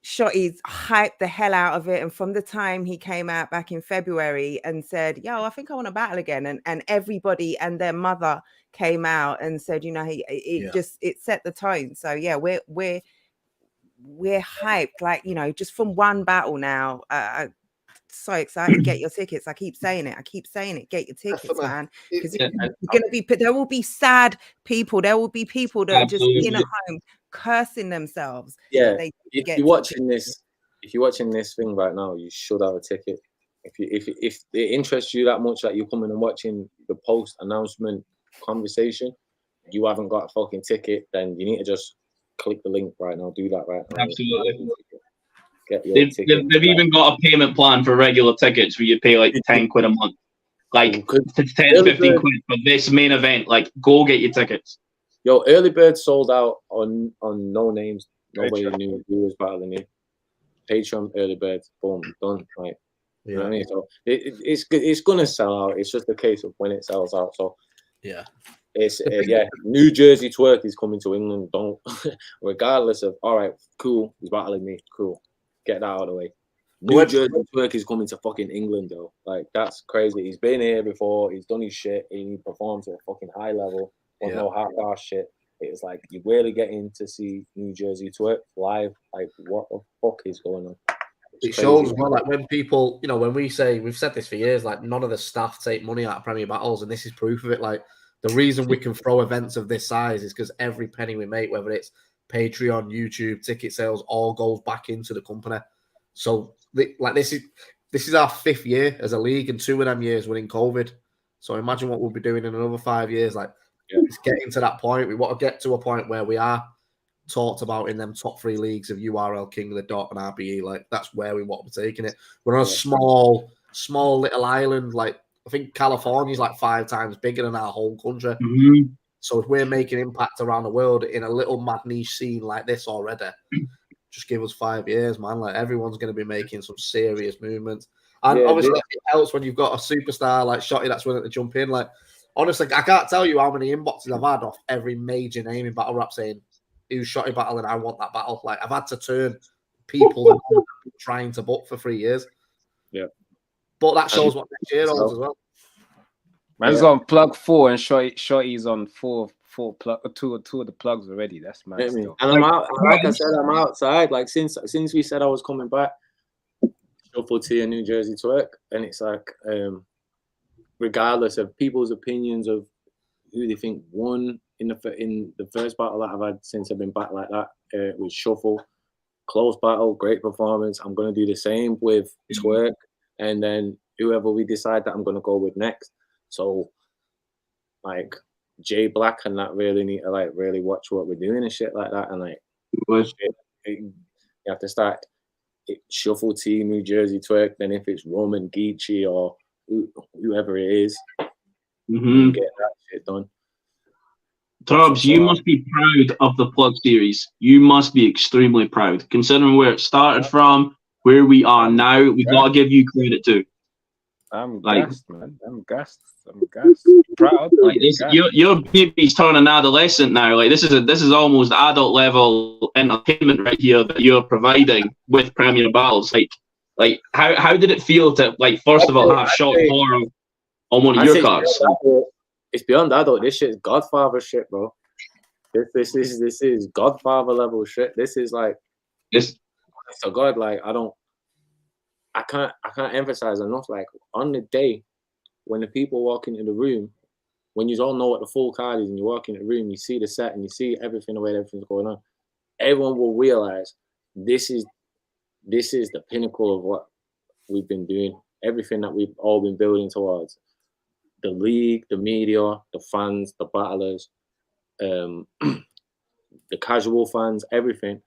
L: Shotty's hyped the hell out of it, and from the time he came out back in February and said, "Yo, I think I want to battle again," and everybody and their mother came out and said, it set the tone. So yeah, we're hyped, just from one battle now. So excited. Get your tickets. I keep saying it. Get your tickets, man, because there will be sad people. There will be people that are just in at home cursing themselves.
M: Yeah, if you're watching this thing right now, you should have a ticket. If it interests you that much that you're coming and watching the post announcement conversation, you haven't got a fucking ticket, then you need to just click the link right now. Do that right now.
J: Absolutely. They've even got a payment plan for regular tickets where you pay like 10 quid a month, like 10, 15 quid for this main event. Like, go get your tickets.
M: Yo, early bird sold out on No Names Nobody knew who was battling me. Patreon, early birds, boom, done. Like, you know what I mean? So it's gonna sell out. It's just a case of when it sells out. So
N: yeah,
M: it's New Jerzey Twork is coming to England. Don't, regardless of, all right, cool, he's battling me, cool, get that out of the way. New Jerzey Twork is coming to fucking England though. Like, that's crazy. He's been here before. He's done his shit. He performs at a fucking high level. No half-ass shit. It's like you're really getting to see New Jerzey Twork live. Like, what the fuck is going on?
N: It shows as well, like when people, you know, when we say, we've said this for years, like none of the staff take money out of Premier Battles, and this is proof of it. Like, the reason we can throw events of this size is because every penny we make, whether it's Patreon, YouTube, ticket sales, all goes back into the company. So, like, this is our 5th year as a league, and 2 of them years were in COVID. So imagine what we'll be doing in another 5 years. Like, it's getting to that point. We want to get to a point where we are talked about in them top 3 leagues of URL, King of the Dot, and RBE. Like, that's where we want to be taking it. We're on a small little island. Like, I think California's like 5 times bigger than our whole country.
J: Mm-hmm.
N: So if we're making impact around the world in a little mad niche scene like this already, just give us 5 years, man. Like, everyone's going to be making some serious movements. And obviously, it helps when you've got a superstar like Shotty that's willing to jump in. Like, honestly, I can't tell you how many inboxes I've had off every major name in battle rap saying, who's Shotty battling? I want that battle. Like, I've had to turn people that I've been trying to book for 3 years.
M: Yeah.
N: But that shows what next year holds as well.
I: Man's on plug 4 and Shotty's on 2 of the plugs already. That's mad.
M: And I'm out. Like I said, I'm outside. Like, since we said I was coming back, Shuffle T and New Jerzey Twork, and it's like, regardless of people's opinions of who they think won in the first battle that I've had since I've been back like that, with Shuffle, close battle, great performance. I'm gonna do the same with Twork, and then whoever we decide that I'm gonna go with next. So, like, Jay Black and that really need to, like, really watch what we're doing and shit like that, and like, you have to start Shuffle T, New Jerzey Twork. Then if it's Roman Geechee or whoever it is, get that shit done.
J: Turbs, you must be proud of the plug series. You must be extremely proud, considering where it started from, where we are now. We've got to give you credit too.
I: I'm gassed, man. I'm gassed. Proud.
J: Like this, your baby's turning adolescent now. Like, this is almost adult level entertainment right here that you're providing with Premier Battles. Like how did it feel to, like, first of all, have Shotty Horroh on one of your cards?
M: It's beyond adult. This shit is Godfather shit, bro. This is Godfather level shit. This is like this. So God, like, I can't emphasize enough. Like, on the day when the people walk into the room, when you all know what the full card is, and you walk in the room, you see the set and you see everything, the way everything's going on, everyone will realize this is the pinnacle of what we've been doing. Everything that we've all been building towards. The league, the media, the fans, the battlers, the casual fans, everything.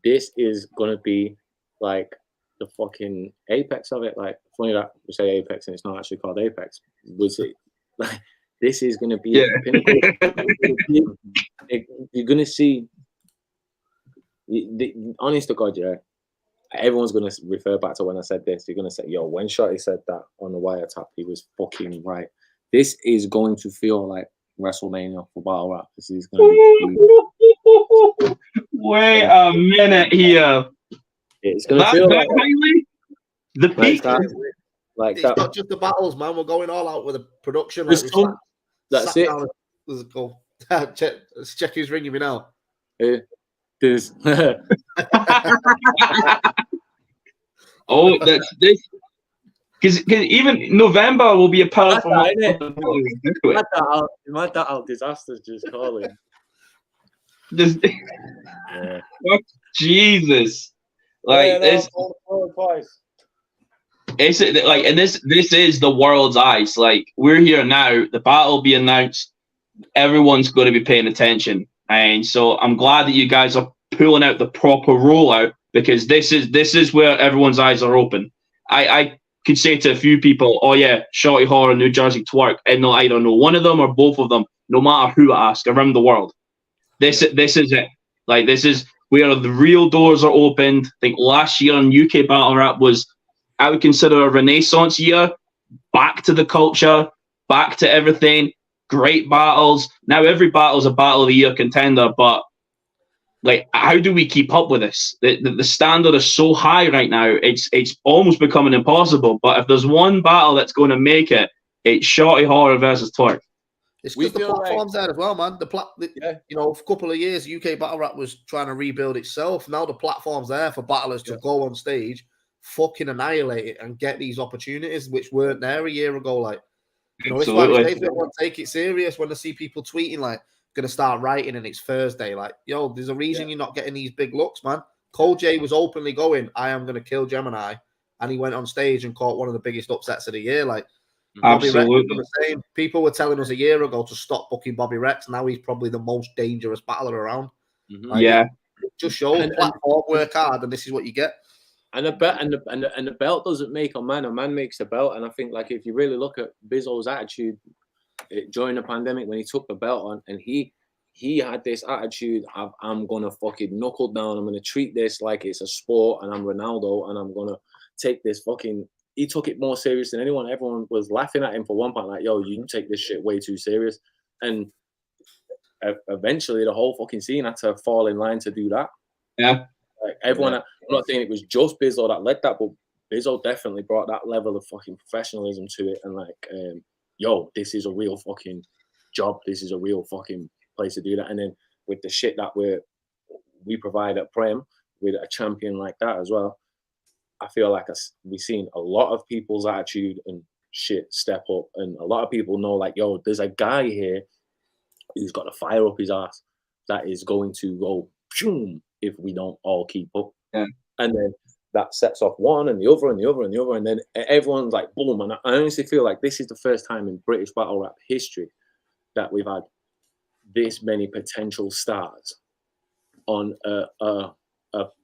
M: This is gonna be like the fucking apex of it. Like, funny that we say apex and it's not actually called apex. Was it like, this is gonna be a pinnacle. You're gonna see. Honest to God, yeah. Everyone's gonna refer back to when I said this. You're gonna say, "Yo, when Shotty said that on the wiretap, he was fucking right." This is going to feel like WrestleMania for battle rap. This is gonna be.
J: Wait a minute here.
M: It's gonna feel like
J: the peak.
M: Like
N: it's
M: that.
N: not just the battles, man. We're going all out with the production.
M: Like, that's it.
N: Let's go. Check who's ringing me now.
M: This.
J: Oh, that's this. Because even November will be a powerful month.
M: That disaster's just calling.
J: Jesus, like this. It's like, and this is the world's eyes. Like, we're here now. The battle will be announced. Everyone's going to be paying attention, and so I'm glad that you guys are pulling out the proper rollout, because this is where everyone's eyes are open. I could say to a few people, "Oh yeah, Shotty Horroh, New Jerzey Twork," and they'll either know one of them or both of them, no matter who I ask around the world. This is it. Like, this is where the real doors are opened. I think last year on UK Battle Rap was, I would consider, a renaissance year. Back to the culture, back to everything. Great battles. Now every battle is a Battle of the Year contender, but like, how do we keep up with this? The standard is so high right now. It's almost becoming impossible. But if there's one battle that's going to make it, it's Shotty Horroh versus Twork.
N: It's because the platform's there as well, man. You know, for a couple of years, UK Battle Rap was trying to rebuild itself. Now the platform's there for battlers to go on stage, fucking annihilate it, and get these opportunities which weren't there a year ago. Like, you know, it's why they don't take it serious when they see people tweeting like, "Gonna start writing and it's Thursday." Like, yo, there's a reason you're not getting these big looks, man. Cole J was openly going, "I am gonna kill Gemini," and he went on stage and caught one of the biggest upsets of the year. Like, Bobby Rex was the same. People were telling us a year ago to stop booking Bobby Rex. Now he's probably the most dangerous battler around. Like, it just shows platform, work hard, and this is what you get.
M: And the belt doesn't make a man makes the belt. And I think, like, if you really look at Bizzo's attitude during the pandemic when he took the belt on, and he had this attitude of, I'm gonna fucking knuckle down, I'm gonna treat this like it's a sport, and I'm Ronaldo, and I'm gonna take this fucking. He took it more serious than anyone. Everyone was laughing at him for one point, like, yo, you take this shit way too serious. And eventually the whole fucking scene had to fall in line to do that.
J: Yeah.
M: Like, everyone, I'm not saying it was just Bizzo that led that, but Bizzo definitely brought that level of fucking professionalism to it. And like, yo, this is a real fucking job. This is a real fucking place to do that. And then with the shit that we provide at Prem, with a champion like that as well, I feel like we've seen a lot of people's attitude and shit step up, and a lot of people know, like, yo, there's a guy here who's got a fire up his ass that is going to go boom if we don't all keep up.
J: Yeah.
M: And then that sets off one and the other and the other and the other, and then everyone's like boom. And I honestly feel like this is the first time in British battle rap history that we've had this many potential stars on a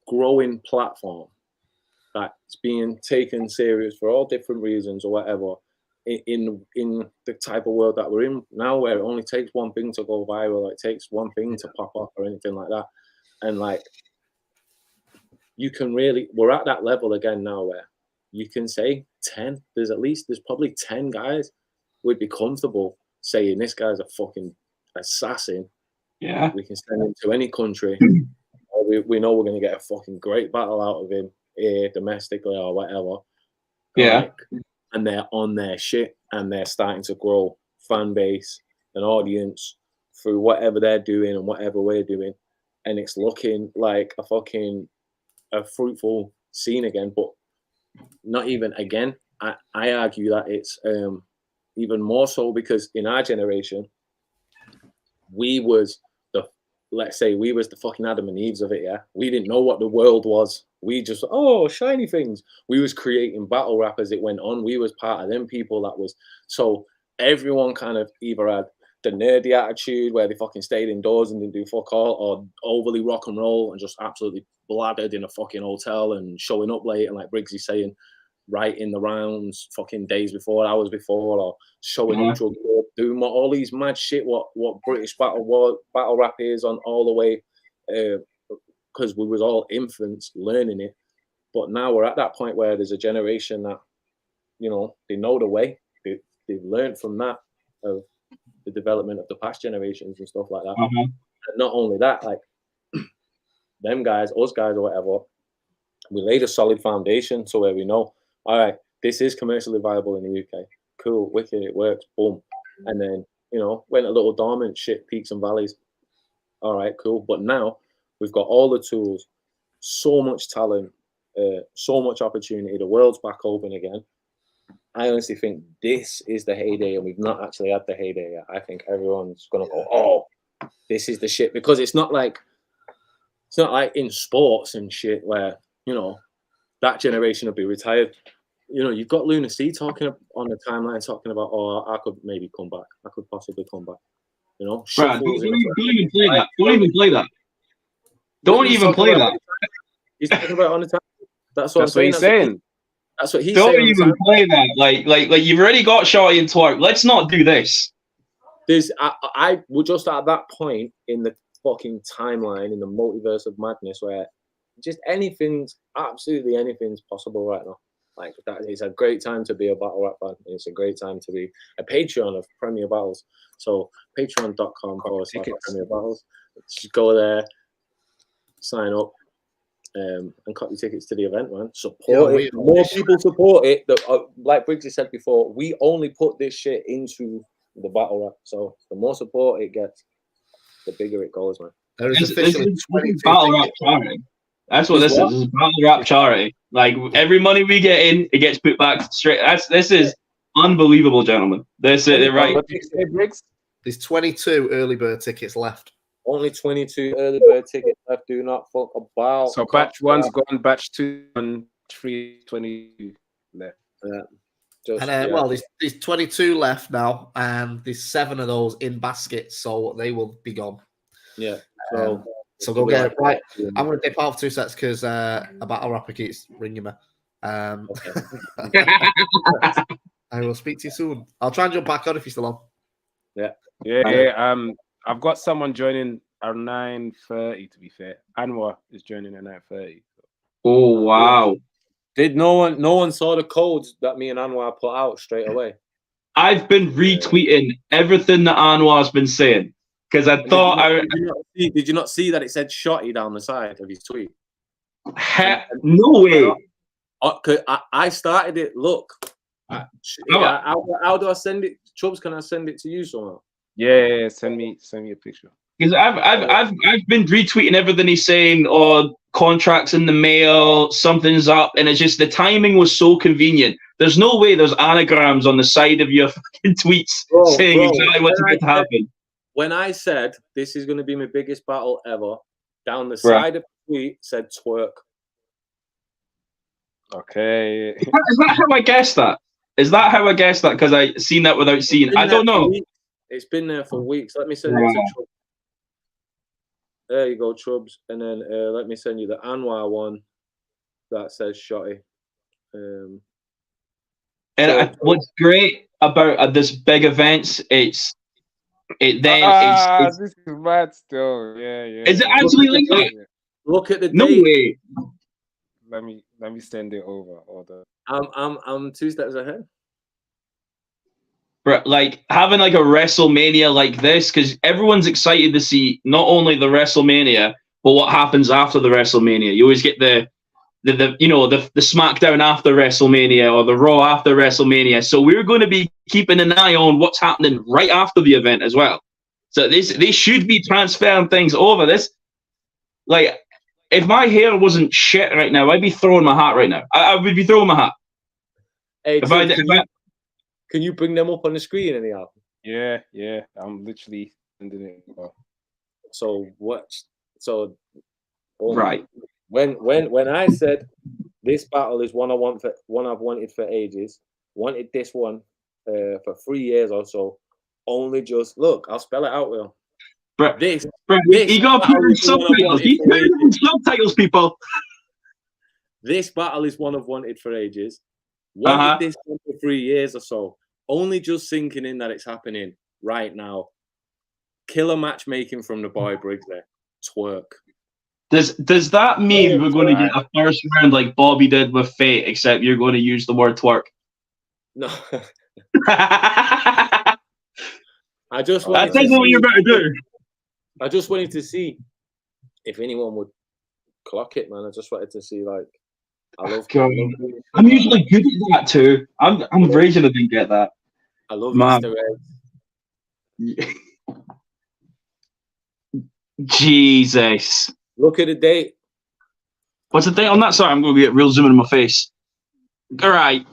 M: growing platform that's being taken serious for all different reasons or whatever, in the type of world that we're in now, where it only takes one thing to go viral, it takes one thing to pop up or anything like that. And like, you can really, we're at that level again now where you can say 10, there's probably 10 guys would be comfortable saying this guy's a fucking assassin.
J: Yeah.
M: We can send him to any country. We know we're going to get a fucking great battle out of him here domestically or whatever.
J: Yeah.
M: And they're on their shit, and they're starting to grow fan base and audience through whatever they're doing and whatever we're doing. And it's looking like a fruitful scene again, but not even again. I argue that it's even more so because in our generation, we was the fucking Adam and Eves of it, yeah? We didn't know what the world was. We just, shiny things. We was creating battle rap as it went on. We was part of them people that was, so everyone kind of either had the nerdy attitude where they fucking stayed indoors and didn't do fuck all, or overly rock and roll and just absolutely bladdered in a fucking hotel and showing up late, and like Briggsy saying, writing the rounds fucking days before, hours before, or showing up drug, doing all these mad shit, what British battle rap is on all the way, because we was all infants learning it. But now we're at that point where there's a generation that, you know, they know the way, they've learned from that, of the development of the past generations and stuff like that. And not only that, like them guys, us guys or whatever, we laid a solid foundation to where we know, all right, this is commercially viable in the UK. Cool, wicked, it works, boom. And then, you know, went a little dormant, shit, peaks and valleys. All right, cool. But now we've got all the tools, so much talent, so much opportunity. The world's back open again. I honestly think this is the heyday, and we've not actually had the heyday yet. I think everyone's gonna go, oh, this is the shit, because it's not like in sports and shit where, you know, that generation will be retired. You know, you've got Luna C talking on the timeline, talking about, oh, I could maybe come back. I could possibly come back. You know,
J: right, don't even play that. Don't even play that. Don't even play that.
M: He's talking about it on the time. That's what he's saying. That's what he's
J: saying. Don't even
M: play
J: that. Like you've already got Shotty and Twork. Let's not do this.
M: I would just at that point in the fucking timeline in the multiverse of madness where just absolutely anything's possible right now. Like that, it's a great time to be a battle rap fan. It's a great time to be a Patreon of Premier Battles. So patreon.com/Premier Battles. Just go there, sign up, and cut your tickets to the event, man. Support it. More people support it. Like Briggsy said before, we only put this shit into the battle rap. So the more support it gets, the bigger it goes, man.
N: There is officially
J: battle rap charity. That's what this is. This is battle rap charity. Like every money we get in, it gets put back straight. This is unbelievable, gentlemen. This is right.
N: There's 22 early bird tickets left.
M: Only 22 early bird tickets left. Do not fuck about.
I: So batch 1's gone, batch 2 and 3, 22 left.
N: Yeah. Well, there's 22 left now, and there's 7 of those in baskets, so they will be gone.
M: Yeah.
N: So go get it. Right. I'm going to dip out for 2 sets because a battle rapper keeps ringing me. I will speak to you soon. I'll try and jump back on if you're still on.
I: Yeah. I've got someone joining at 9:30. To be fair, Anwar is joining at 9:30.
J: Oh wow!
M: Did no one saw the codes that me and Anwar put out straight away?
J: I've been retweeting everything that Anwar's been saying because I thought
M: Did you not see that it said Shotty down the side of his tweet?
J: No way!
M: I started it. Look, how do I send it? Chubbs, can I send it to you somehow?
I: Yeah. Send me a picture.
J: Because I've been retweeting everything he's saying, or contracts in the mail, something's up, and it's just the timing was so convenient. There's no way there's anagrams on the side of your fucking tweets saying exactly what's going to happen.
M: When I said this is going to be my biggest battle ever, down the side of the tweet said twerk.
I: Okay.
J: Is that how I guessed that? Is that how I guessed that? Because I seen that without seeing. I don't know.
M: It's been there for weeks. Let me send it to Chubbs. There you go, Chubbs. And then let me send you the Anwar one that says Shotty.
J: What's great about this big events, this is
I: mad still. Yeah.
J: Is it actually like that?
M: Look at the date.
J: No way.
I: Let me send it over. Order.
M: I'm 2 steps ahead.
J: But like having like a WrestleMania like this, because everyone's excited to see not only the WrestleMania, but what happens after the WrestleMania. You always get the SmackDown after WrestleMania or the Raw after WrestleMania. So we're going to be keeping an eye on what's happening right after the event as well. So they should be transferring things over. This, like, if my hair wasn't shit right now, I'd be throwing my hat right now. I would be throwing my hat.
M: Hey, can you bring them up on the screen anyhow?
I: Yeah. I'm literally sending it.
M: So what? So
J: right.
M: When I said this battle is one I've wanted for ages, wanted this one for 3 years or so. Only just look, I'll spell it out, Will.
J: Bro, you gotta put in subtitles. You put in subtitles, people.
M: This battle is one I've wanted for ages. Wanted this one for 3 years or so. Only just sinking in that it's happening right now. Killer matchmaking from the boy Briggs there. Twerk.
J: Does that mean we're going to get a first round like Bobby did with Fate, except you're going to use the word twerk?
M: No. I just
J: wanted to see what you're about to do.
M: I just wanted to see if anyone would clock it, man. I just wanted to see, like,
J: I'm usually good at that too. I'm raging I didn't get that.
M: I love Mr. Eggs.
J: Jesus.
M: Look at the date.
J: What's the date on that? Sorry, I'm going to get real zoom in my face. All right.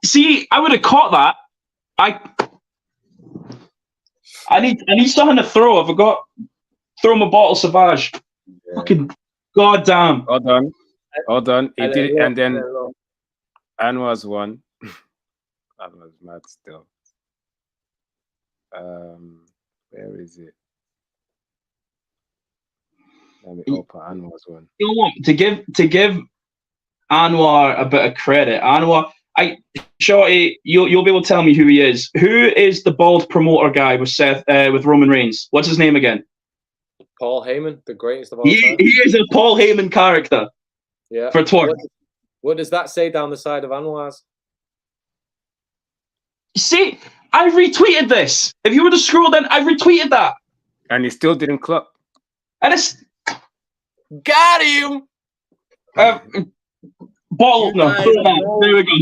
J: See, I would have caught that. I need something to throw. I forgot. Throw my bottle Savage. Yeah. Fucking goddamn.
I: Hold on. He did it, and then Anwar's one. Anwar's mad still. Where is it? Let me open Anwar's one.
J: You know what? To give Anwar a bit of credit, Shorty, you'll be able to tell me who he is. Who is the bald promoter guy with with Roman Reigns? What's his name again?
M: Paul Heyman, the greatest of all
J: He
M: time.
J: is a Paul Heyman character.
M: Yeah.
J: For Twork.
M: What does that say down the side of Anwar's?
J: See, I retweeted this. If you were to scroll down, I retweeted that.
I: And he still didn't clock.
J: And it's
M: got him.
J: Bottle. No, there we go.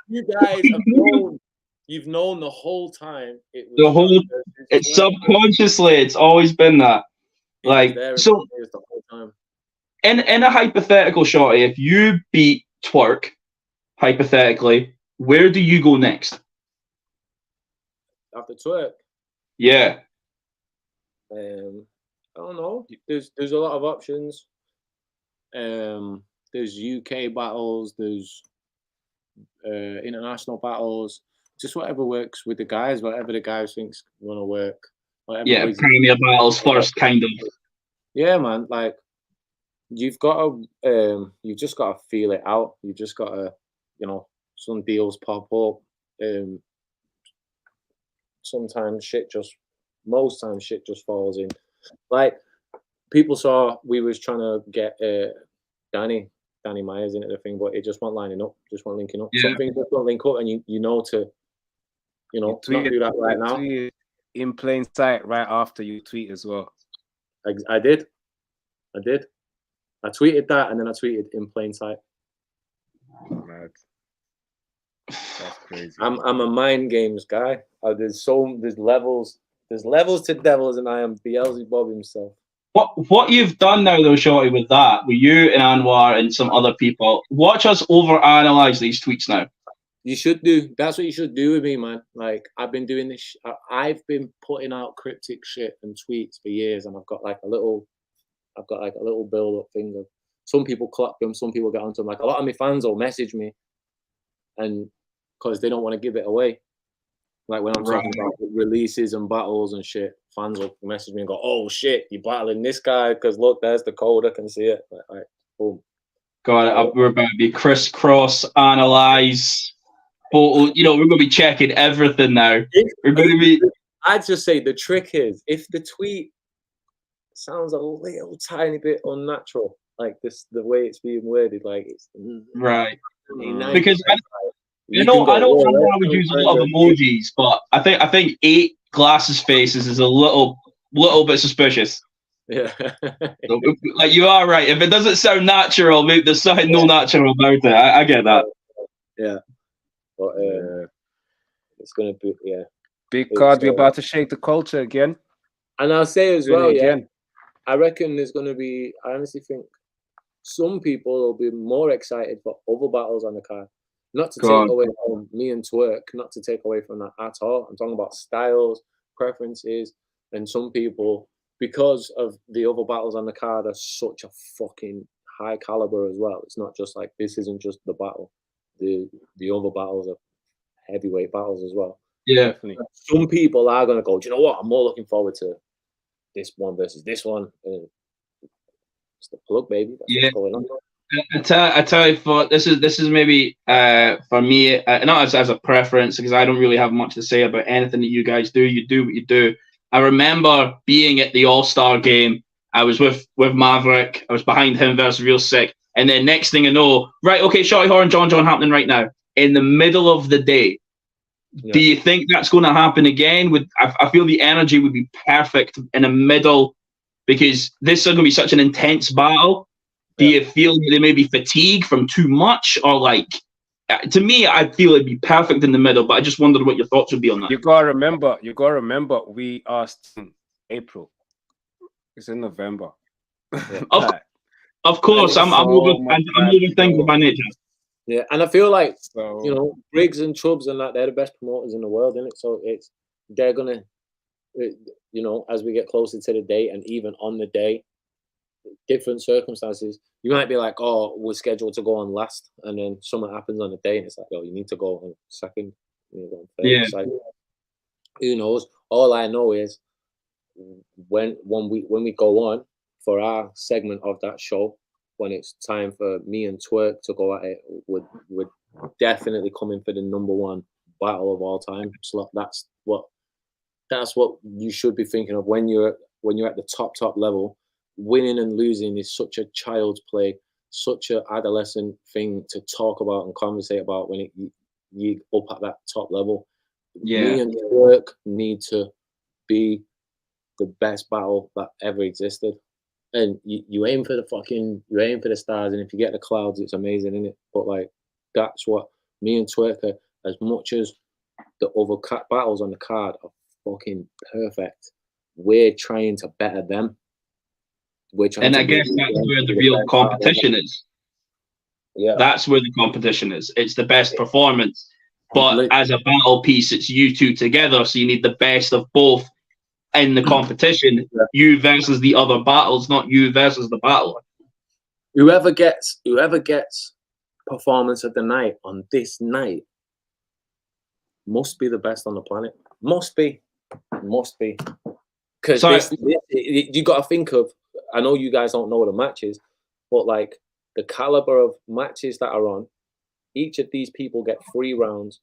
M: You guys have known. You've known the whole time.
J: It's subconsciously. It's always been that. Like so.
M: The whole time.
J: In a hypothetical, Shotty, if you beat Twork, hypothetically, where do you go next?
M: After Twork?
J: Yeah.
M: I don't know. There's a lot of options. There's UK battles. There's international battles. Just whatever works with the guys. Whatever the guys thinks want to work.
J: Yeah, premier battles first, kind of.
M: Yeah, man. Like you've got to, you've just got to feel it out. You've just got to, some deals pop up. Most times shit just falls in. Like people saw we was trying to get Danny Myers into the thing, but it just wasn't lining up, just wasn't linking up.
J: Yeah.
M: Some things just don't link up, and you know to not do that right now.
I: In plain sight, right after you tweet as well.
M: I did. I tweeted that, and then I tweeted in plain sight.
I: Mad. That's crazy.
M: I'm a mind games guy. There's levels to devils, and I am Beelzebub himself.
J: What you've done now though, Shotty, with that, with you and Anwar and some other people, watch us overanalyze these tweets now.
M: You should do. That's what you should do with me, man. Like I've been doing this. I've been putting out cryptic shit and tweets for years, and I've got like a little build up thing of some people clock them, some people get onto them. Like a lot of my fans will message me, and because they don't want to give it away. Like when I'm talking about releases and battles and shit, fans will message me and go, "Oh shit, you're battling this guy because look, there's the code. I can see it." Like boom.
J: God, we're about to be crisscross, analyze. But, we're going to be checking everything now. We're going to be.
M: I'd just say the trick is if the tweet sounds a little tiny bit unnatural, like the way it's being worded, like it's
J: right. Because I know I would use a lot of emojis, but I think 8 glasses faces is a little bit suspicious.
M: Yeah.
J: So, like you are right. If it doesn't sound natural, maybe there's something no natural about it. I get that.
M: Yeah. But it's gonna be
I: big card. We're about to shake the culture again.
M: And I'll say as well, I reckon there's gonna be. I honestly think some people will be more excited for other battles on the card. Not to take away from me and Twork, not to take away from that at all. I'm talking about styles, preferences, and some people, because of the other battles on the card, are such a fucking high caliber as well. It's not just like this isn't just the battle. The other battles are heavyweight battles as well.
J: Yeah, definitely.
M: Some people are gonna go, do you know what? I'm more looking forward to this one versus this one. It's the plug, baby. That's what's going on.
J: I tell you, this is maybe for me, not as a preference, because I don't really have much to say about anything that you guys do. You do what you do. I remember being at the All-Star game. I was with Maverick. I was behind him versus Real Sick. And then next thing I know, right, okay, Shotty Horroh and John happening right now. In the middle of the day. Yeah. Do you think that's going to happen again? I feel the energy would be perfect in the middle, because this is going to be such an intense battle. Do you feel they may be fatigued from too much? Or like, to me, I feel it'd be perfect in the middle, but I just wondered what your thoughts would be on that.
I: You gotta remember, we asked in April. It's in November.
J: Yeah. Of course, I'm overthinking by nature.
M: Yeah, and I feel like Briggs and Chubbs and that, they're the best promoters in the world, isn't it? So they're gonna, as we get closer to the date, and even on the day, different circumstances, you might be like, oh, we're scheduled to go on last, and then something happens on the day, and it's like, oh, you need to go on second.
J: Yeah.
M: Like, who knows? All I know is when we go on for our segment of that show, when it's time for me and Twork to go at it, we're definitely coming for the #1 battle of all time. So that's what you should be thinking of when you're when you're at the top level, winning and losing is such a child's play, such an adolescent thing to talk about and conversate about when you up at that top level. Me and Twork need to be the best battle that ever existed. And you aim for the stars, and if you get the clouds, it's amazing, isn't it? But like, that's what me and Twork are, as much as the other battles on the card are fucking perfect, we're trying to better them.
J: And I guess that's where the real competition is.
M: Yeah,
J: that's where the competition is. It's the best performance, but as a battle piece, it's you two together. So you need the best of both in the competition. You versus the other battles, not you versus the battler.
M: Whoever gets performance of the night on this night must be the best on the planet. Must be. Because you got to think of. I know you guys don't know the matches, but like the caliber of matches that are on, each of these people get 3 rounds.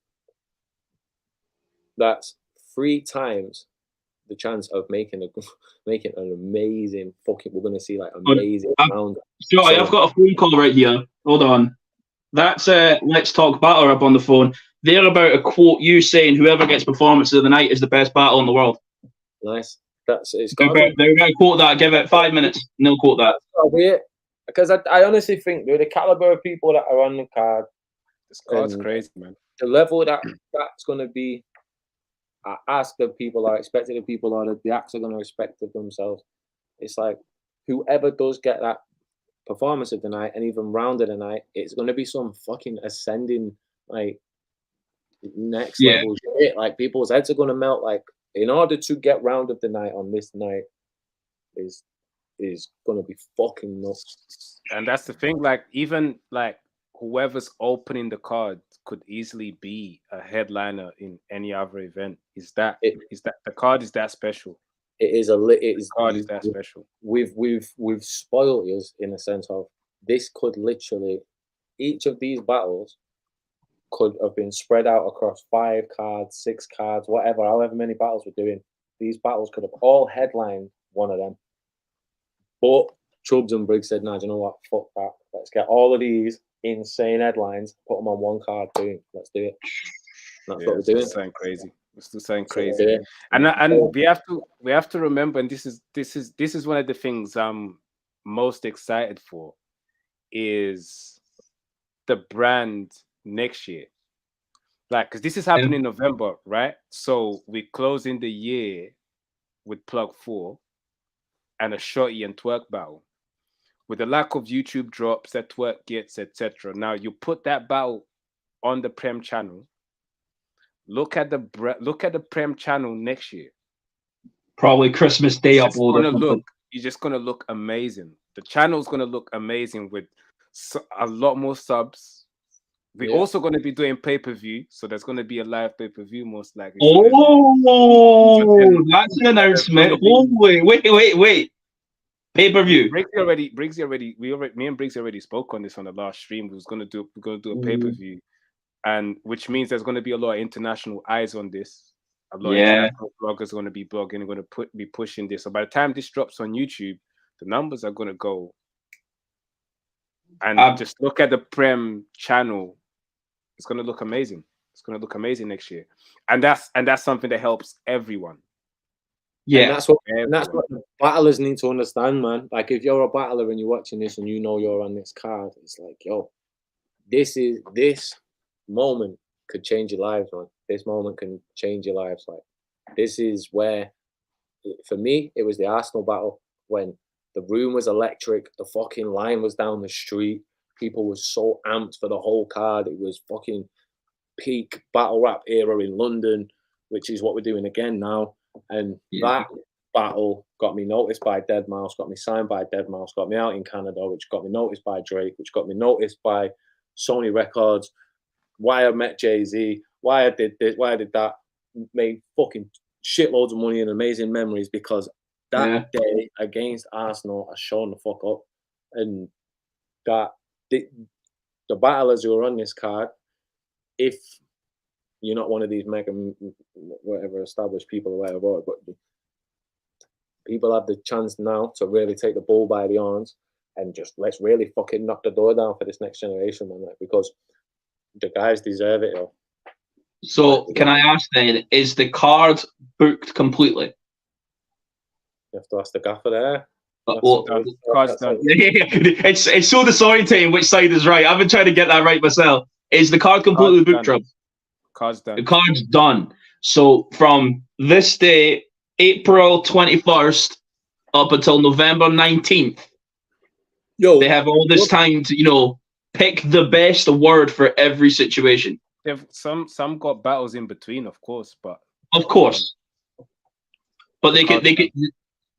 M: That's 3 times the chance of making an amazing fucking. We're gonna see like amazing round.
J: Sure, I've got a phone call right here. Hold on. That's Let's Talk Batter up on the phone. They're about to quote you saying whoever gets performance of the night is the best battle in the world.
M: Nice. They're
J: going to quote that. Give it 5 minutes, and they'll quote that.
M: Because I honestly think the caliber of people that are on the card.
I: This card's crazy, man.
M: The level that's going to be. I ask the people, I expect the people, or the acts are going to respect of themselves. It's like whoever does get that performance of the night and even round of the night, it's going to be some fucking ascending, like next level shit. Like people's heads are going to melt. Like in order to get round of the night on this night is going to be fucking nuts.
I: And that's the thing. Like even like whoever's opening the card could easily be a headliner in any other event. Is that the card is that special?
M: The
I: card is that special.
M: We've spoiled us in a sense of this could literally, each of these battles could have been spread out across 5 cards, 6 cards, whatever, however many battles we're doing. These battles could have all headlined one of them. But Chubbs and Briggs said, "Nah, do you know what? Fuck that. Let's get all of these insane headlines, put them on one card. Boom, let's do it." That's what we're doing.
I: It's something crazy. It's still something crazy. And we have to remember, and this is one of the things I'm most excited for, is the brand next year. Like, because this is happening in November, right? So we close in the year with Plug 4 and a Shotty and Twork battle. With the lack of YouTube drops that Twork gets, etc. Now you put that battle on the Prem channel. Look at the Prem channel next year.
J: Probably Christmas Day upload.
I: It's just gonna look amazing. The channel's gonna look amazing with a lot more subs. We're also going to be doing pay-per-view, so there's going to be a live pay-per-view most likely.
J: Oh, that's an announcement. Wait. Pay-per-view.
I: Me and Briggsy already spoke on this on the last stream. We're going to do a pay-per-view, and which means there's going to be a lot of international eyes on this. A lot of international bloggers are going to be blogging and going to be pushing this. So by the time this drops on YouTube, the numbers are going to go. And just look at the Prem channel. It's going to look amazing. It's going to look amazing next year. And that's something that helps everyone.
M: Yeah. And that's what the battlers need to understand, man. Like if you're a battler and you're watching this and you know you're on this card, it's like, yo, this moment could change your lives, man. This moment can change your lives. Like this is where, for me, it was the Arsenal battle when the room was electric. The fucking line was down the street. People were so amped for the whole card. It was fucking peak battle rap era in London, which is what we're doing again now. And that battle got me noticed by Deadmau5, got me signed by Deadmau5, got me out in Canada, which got me noticed by Drake, which got me noticed by Sony Records. Why I met Jerzey, why I did this, why I did that, made fucking shitloads of money and amazing memories because that day against Arsenal, I shown the fuck up. And that the battlers who are on this card, if you're not one of these mega whatever established people or whatever, but people have the chance now to really take the bull by the horns and just let's really fucking knock the door down for this next generation, man. Like, because the guys deserve it. Yo.
J: So, can I ask then, is the card booked completely?
M: You have to ask the gaffer there.
J: It's so disorientating which side is right. I've been trying to get that right myself. Is the card completely booked, Trump?
I: Card's done.
J: The card's done. So from this day, April 21st, up until November 19th, they have all this time to, you know, pick the best word for every situation.
I: They've some got battles in between, of course, but
J: they could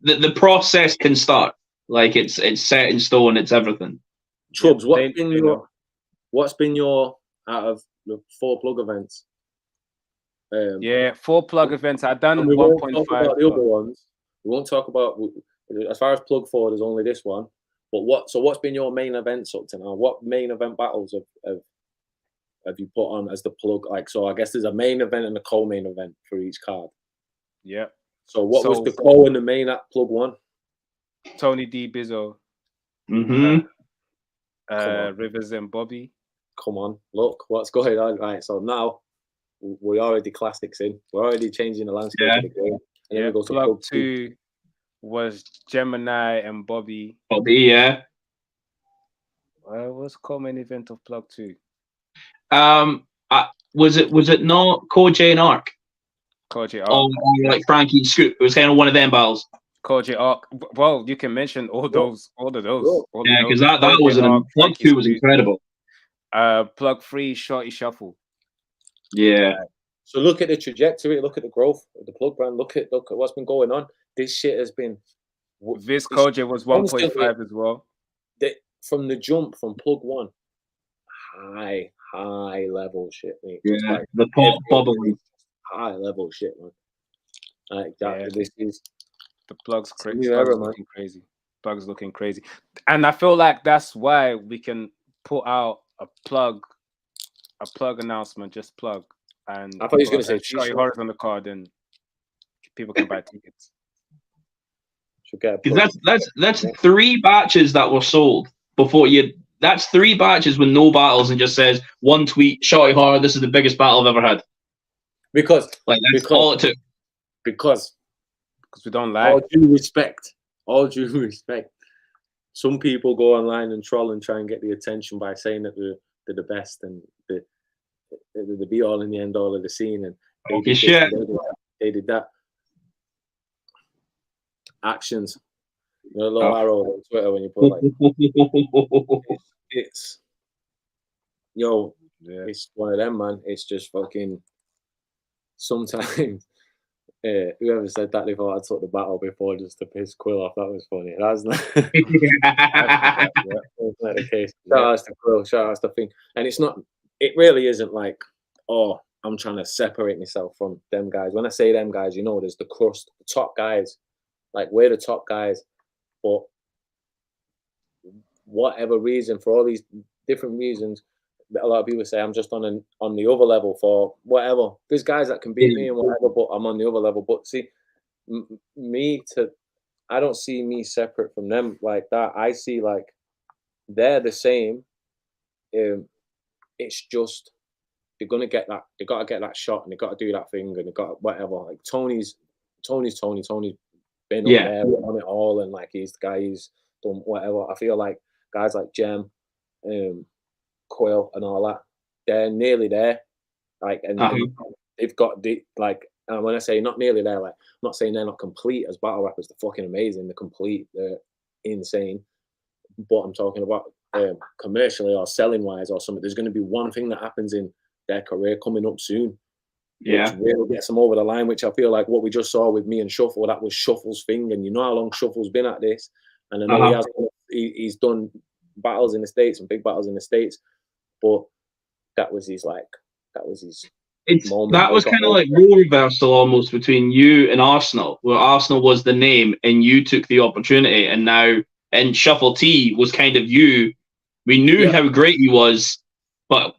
J: the process can start. Like it's set in stone. It's everything.
M: Chubbs, what's been your out of the 4 plug events?
I: 4 plug events. I've done 1.5.
M: The other ones. We won't talk about as far as plug 4. There's only this one. But what's been your main events up to now? What main event battles have you put on as the plug? Like, so I guess there's a main event and a co-main event for each card.
I: Yeah.
M: So what was the co and the main at plug 1?
I: Tony D, Bizzo.
J: Mm-hmm.
I: Rivers and Bobby.
M: Come on, look what's going on. Right, so now we're already classics in. We're already changing the landscape of the game. And then we go to
I: plug 2 was Gemini and Bobby.
J: Yeah.
I: What's co-main event of plug 2?
J: Was it not Koji and Ark?
I: Koji Ark.
J: Or like Frankie and Scoop. It was kind of one of them battles.
I: Koji Ark. Well, you can mention all of those.
J: Yeah, because that was plug 2 was incredible.
I: Plug 3, Shotty Shuffle.
J: Yeah.
M: So look at the trajectory. Look at the growth of the plug brand. Look at what's been going on. This shit has been.
I: This Koji was 1.5 as well.
M: From the jump from plug 1, high level shit, mate.
J: Yeah,
M: like
J: the bubbly.
M: High level shit, man. Like that. Yeah. This is
I: the plug's crazy. Looking crazy. Plug's looking crazy, and I feel like that's why we can put out a plug announcement. Just plug. And
M: I thought he was going to say
I: Shotty Horroh's on the card, and people can buy tickets.
J: Because that's 3 batches that were sold before you. That's 3 batches with no battles and just says 1 tweet, Shotty Horroh, this is the biggest battle I've ever had.
M: Because
J: all it took.
M: Because
I: we don't like.
M: All due respect. Some people go online and troll and try and get the attention by saying that they're the best and the be all and the end all of the scene, and they did that. Actions. You know, a little arrow on Twitter when you put like it's one of them, man. It's just fucking sometimes whoever said that they thought I'd took the battle before just to piss Quill off. That was funny. That's not the case. Shout out to Quill, shout out to Thing. And it really isn't like, oh, I'm trying to separate myself from them guys. When I say them guys, you know, there's the crust, the top guys. Like, we're the top guys. But whatever reason, for all these different reasons, a lot of people say I'm just on the other level for whatever. There's guys that can beat me and whatever, but I'm on the other level. But see, I don't see me separate from them like that. I see like they're the same. It's just they're gonna get that. They gotta get that shot and they gotta do that thing and they got whatever. Like Tony's been on there on it all, and like he's the guy who's done whatever. I feel like guys like Jem, Quill and all that, they're nearly there. Like, and they've got the like. And when I say not nearly there, like, I'm not saying they're not complete as battle rappers. They're fucking amazing. They're complete. They're insane. But I'm talking about commercially or selling wise or something. There's going to be one thing that happens in their career coming up soon.
J: Yeah,
M: which really gets them over the line. Which I feel like what we just saw with me and Shuffle, that was Shuffle's thing. And you know how long Shuffle's been at this, and I know he's done battles in the States and big battles in the States, but that was his moment.
J: That was kind of like role reversal almost between you and Arsenal, where Arsenal was the name and you took the opportunity, and now and Shuffle T was kind of you. We knew how great he was, but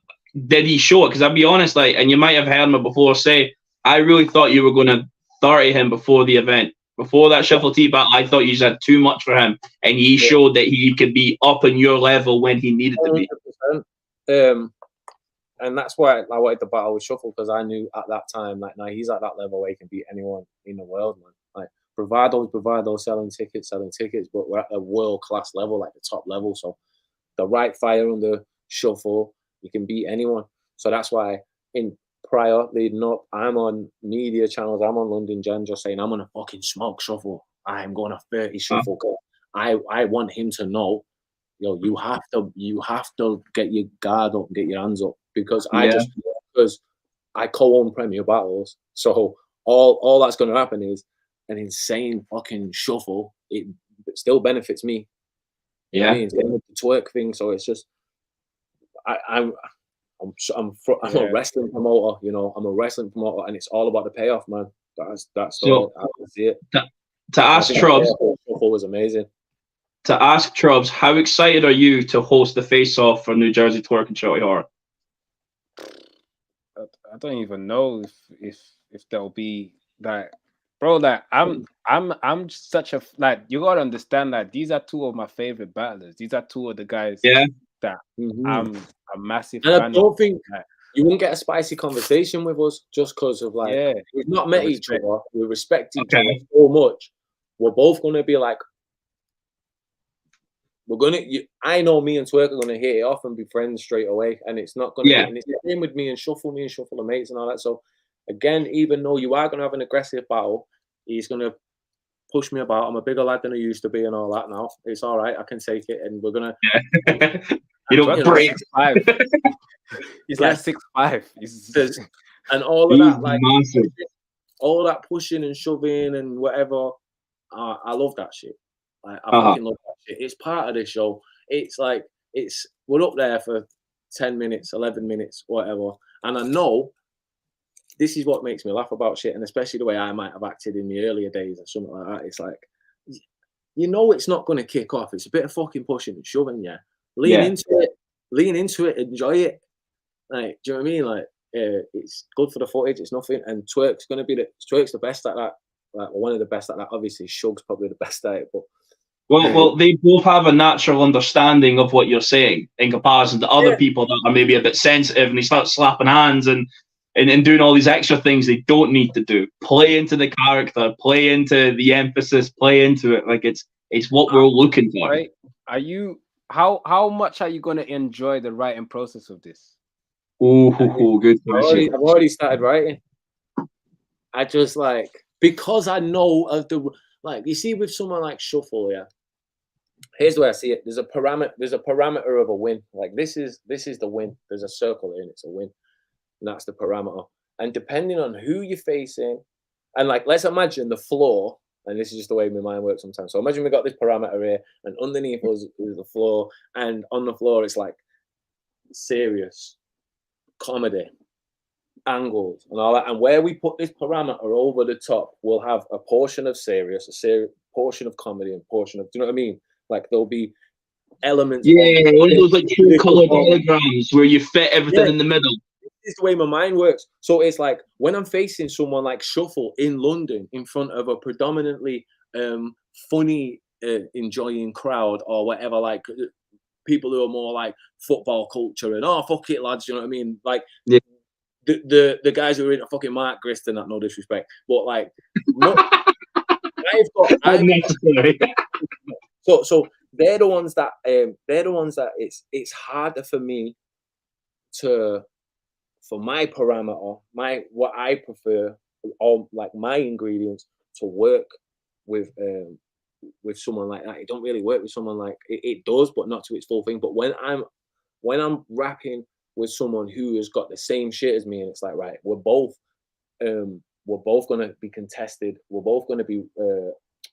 J: did he show it? Because I'll be honest, like, and you might have heard me before say, I really thought you were going to 30 him before the event, Before that Shuffle T battle, I thought you just had too much for him, and he showed that he could be up on your level when he needed to be.
M: 100%. And that's why I wanted to battle with Shuffle, because I knew at that time, like, now he's at that level where he can beat anyone in the world, man. Like, Bravado, selling tickets, but we're at a world-class level, like the top level. So the right fire under Shuffle, you can beat anyone. So that's why in prior leading up, I'm on media channels, I'm on London Gen, just saying I'm gonna fucking smoke Shuffle. I'm gonna 30 Shuffle. I want him to know, yo, you have to get your guard up and get your hands up, because because I co-own Premier Battles. So all that's gonna happen is an insane fucking Shuffle. It still benefits me. You know what I mean? It's getting with the twerk thing. So it's just I'm a wrestling promoter, you know. I'm a wrestling promoter, and it's all about the payoff, man. That's
J: So,
M: how I see it.
J: To ask Trubs,
M: was amazing.
J: To ask Trubs, how excited are you to host the face-off for New Jerzey Twork and Shotty Horroh?
I: I don't even know if there'll be that, bro. Like I'm such a, like, you gotta understand that these are two of my favorite battlers. These are two of the guys that I'm a massive
M: And
I: fan
M: I don't
I: of.
M: think you won't get a spicy conversation with us just because of, like, we've not met each other. We respect each other so much. We're both gonna be like, I know me and Twerk are gonna hit it off and be friends straight away, and it's not gonna be, and it's the same with me and Shuffle. Me and Shuffle are mates and all that. So again, even though you are gonna have an aggressive battle, he's gonna push me about. I'm a bigger lad than I used to be and all that now. It's all right, I can take it, and we're gonna
J: you don't break.
I: 6'5". He's like 6'5".
M: And all of that, like all that pushing and shoving and whatever. I love that shit. I fucking love that shit. It's part of the show. It's like, we're up there for 10 minutes, 11 minutes, whatever. And I know this is what makes me laugh about shit, and especially the way I might have acted in the earlier days or something like that. It's like, you know, it's not going to kick off. It's a bit of fucking pushing and shoving, lean into it, enjoy it. Like, do you know what I mean? Like, it's good for the footage. It's nothing. And Twerk's the best at that. Like, one of the best at that. Obviously, Shug's probably the best at it, but.
J: Well, they both have a natural understanding of what you're saying in comparison to other people that are maybe a bit sensitive, and they start slapping hands and doing all these extra things they don't need to do. Play into the character, play into the emphasis, play into it. Like, it's what we're looking for.
I: Right? Are you how much are you going to enjoy the writing process of this?
J: Oh, good question.
M: I've already started writing. I just, like, because I know of the, like, you see with someone like Shuffle, here's the way I see it. There's a parameter of a win. Like, this is the win. There's a circle here and it's a win. And that's the parameter. And depending on who you're facing, and, like, let's imagine the floor, and this is just the way my mind works sometimes. So imagine we got this parameter here, and underneath us is the floor, and on the floor it's like serious, comedy, angles, and all that. And where we put this parameter over the top, we'll have a portion of serious, portion of comedy, and portion of, do you know what I mean? Like, there'll be elements.
J: Yeah, one of those, like, two colored holograms where you fit everything in the middle.
M: This is the way my mind works. So it's like, when I'm facing someone like Shuffle in London in front of a predominantly funny, enjoying crowd, or whatever, like people who are more like football culture and, oh, fuck it, lads, you know what I mean? Like, the guys who are into fucking Mark Griston, that, no disrespect, but, like, so they're the ones that it's harder for me for my parameter, what I prefer, or like my ingredients, to work with someone like that. It don't really work with someone like it does, but not to its full thing. But when I'm rapping with someone who has got the same shit as me, and it's like, right, we're both gonna be contested. We're both gonna be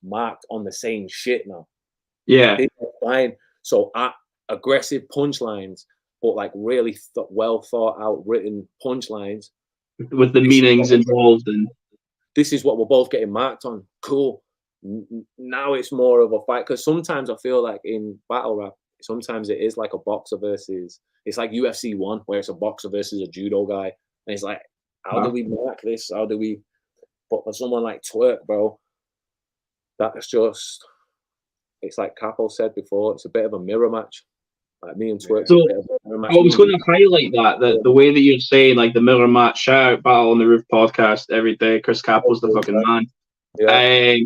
M: marked on the same shit now.
J: Yeah.
M: Fine. So aggressive punchlines, but, like, really well thought out written punchlines
J: with the meanings involved, and
M: this is what we're both getting marked on. Cool. Now it's more of a fight, because sometimes I feel like in battle rap, sometimes it is like a boxer versus, it's like UFC 1, where it's a boxer versus a judo guy, and it's like, how do we mark this? How do we? But for someone like Twerk, bro, that's just, it's like Capo said before, it's a bit of a mirror match. Like me and Twork.
J: So I was going to highlight that the way that you're saying, like the mirror match, shout out Battle on the Roof podcast every day. Chris Capo's the fucking man.
M: Yeah.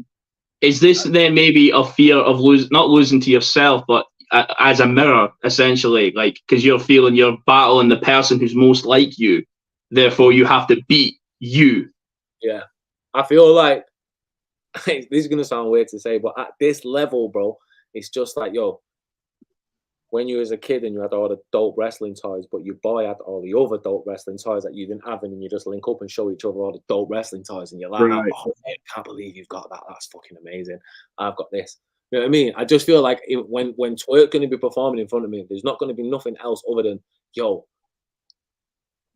J: Is this then maybe a fear of not losing to yourself, but as a mirror, essentially, like because you're feeling you're battling the person who's most like you, therefore you have to beat you.
M: Yeah, I feel like this is gonna sound weird to say, but at this level, bro, it's just like, yo, when you was a kid and you had all the dope wrestling toys, but your boy had all the other dope wrestling toys that you didn't have, and you just link up and show each other all the dope wrestling toys, and you're like,
J: Right.
M: oh, man, I can't believe you've got that. That's fucking amazing. I've got this. You know what I mean? I just feel like when Twork going to be performing in front of me, there's not going to be nothing else other than, yo.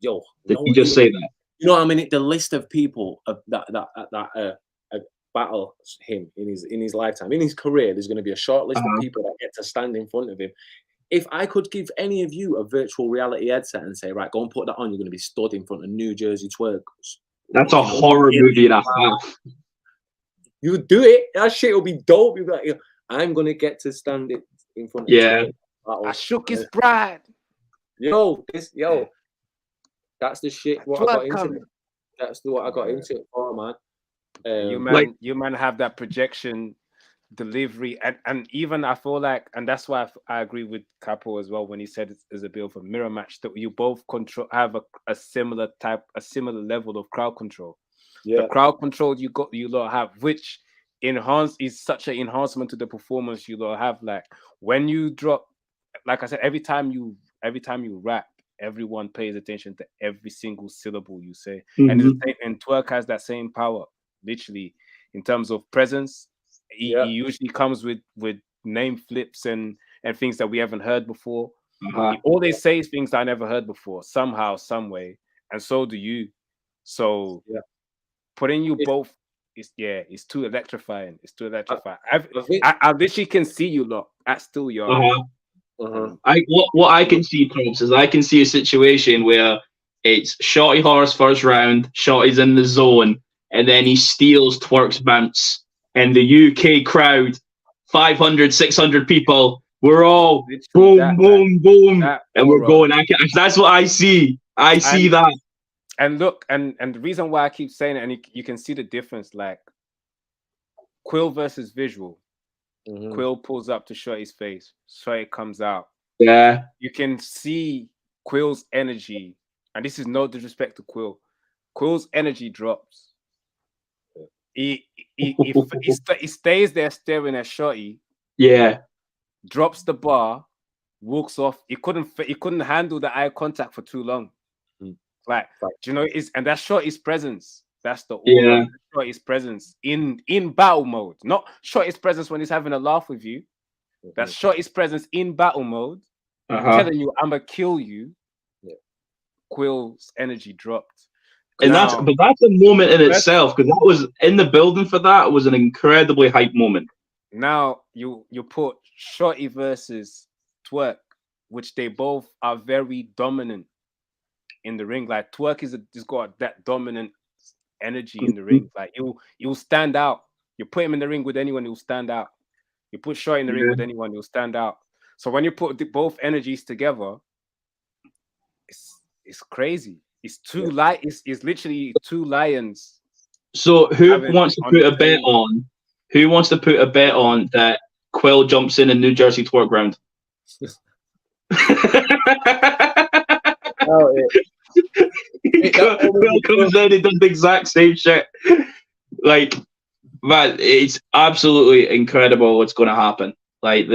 J: Did you just say that?
M: You know what I mean? The list of people that battle him in his lifetime, in his career, there's going to be a short list of people that get to stand in front of him. If I could give any of you a virtual reality headset and say, right, go and put that on, you're going to be stood in front of New Jersey Twork.
J: That's a horror movie and a half.
M: You would do it. That shit will be dope. You'll be like, I'm going to get to stand it in front of
J: Twork.
E: I shook his pride.
M: Yo, that's the shit what I got into. That's what I got into it for, man.
I: You man have that projection delivery, and even I feel like, and that's why I agree with Capo as well when he said it's a bit of a mirror match, that you both have a similar level of crowd control.
M: Yeah.
I: The crowd control you lot have, which is such an enhancement to the performance you lot have. Like when you drop, like I said, every time you rap, everyone pays attention to every single syllable you say, and Twork has that same power, literally, in terms of presence. He usually comes with name flips and things that we haven't heard before. He always says things I never heard before, somehow, some way, and so do you. So putting you both it's too electrifying. It's too electrifying. I literally can see you lot at Still Yard.
J: What I can see, Probs, is I can see a situation where it's Shotty Horroh's first round, Shotty's in the zone, and then he steals Twork's bounce. And the UK crowd, 500, 600 people, we're all boom, boom, and we're going. That's what I see. I see that.
I: And look, and the reason why I keep saying it, and you can see the difference, like Quill versus Visual. Quill pulls up to Shotty's face. Shotty comes out.
J: Yeah.
I: You can see Quill's energy, and this is no disrespect to Quill. Quill's energy drops. He stays there staring at Shotty.
J: Yeah.
I: Drops the bar, walks off. He couldn't handle the eye contact for too long. Like, do you know, and that's Shotty's presence. That's the aura of Shotty's presence in battle mode. Not Shotty's presence when he's having a laugh with you. That's Shotty's presence in battle mode. Telling you, I'm gonna kill you. Quill's energy dropped.
J: And that's a moment in itself, because that was in the building for that. It was an incredibly hype moment.
I: Now you put Shotty versus Twork, which they both are very dominant in the ring. Like Twork has got that dominant energy in the ring. Like he'll stand out. You put him in the ring with anyone, he'll stand out. You put Shotty in the ring with anyone, he'll stand out. So when you put both energies together, it's crazy. It's it's literally two lions.
J: So who wants to put a bet on? Who wants to put a bet on that Quill jumps in New Jersey Twork round? Quill comes in, he does the exact same shit. Like, man, it's absolutely incredible what's going to happen. Like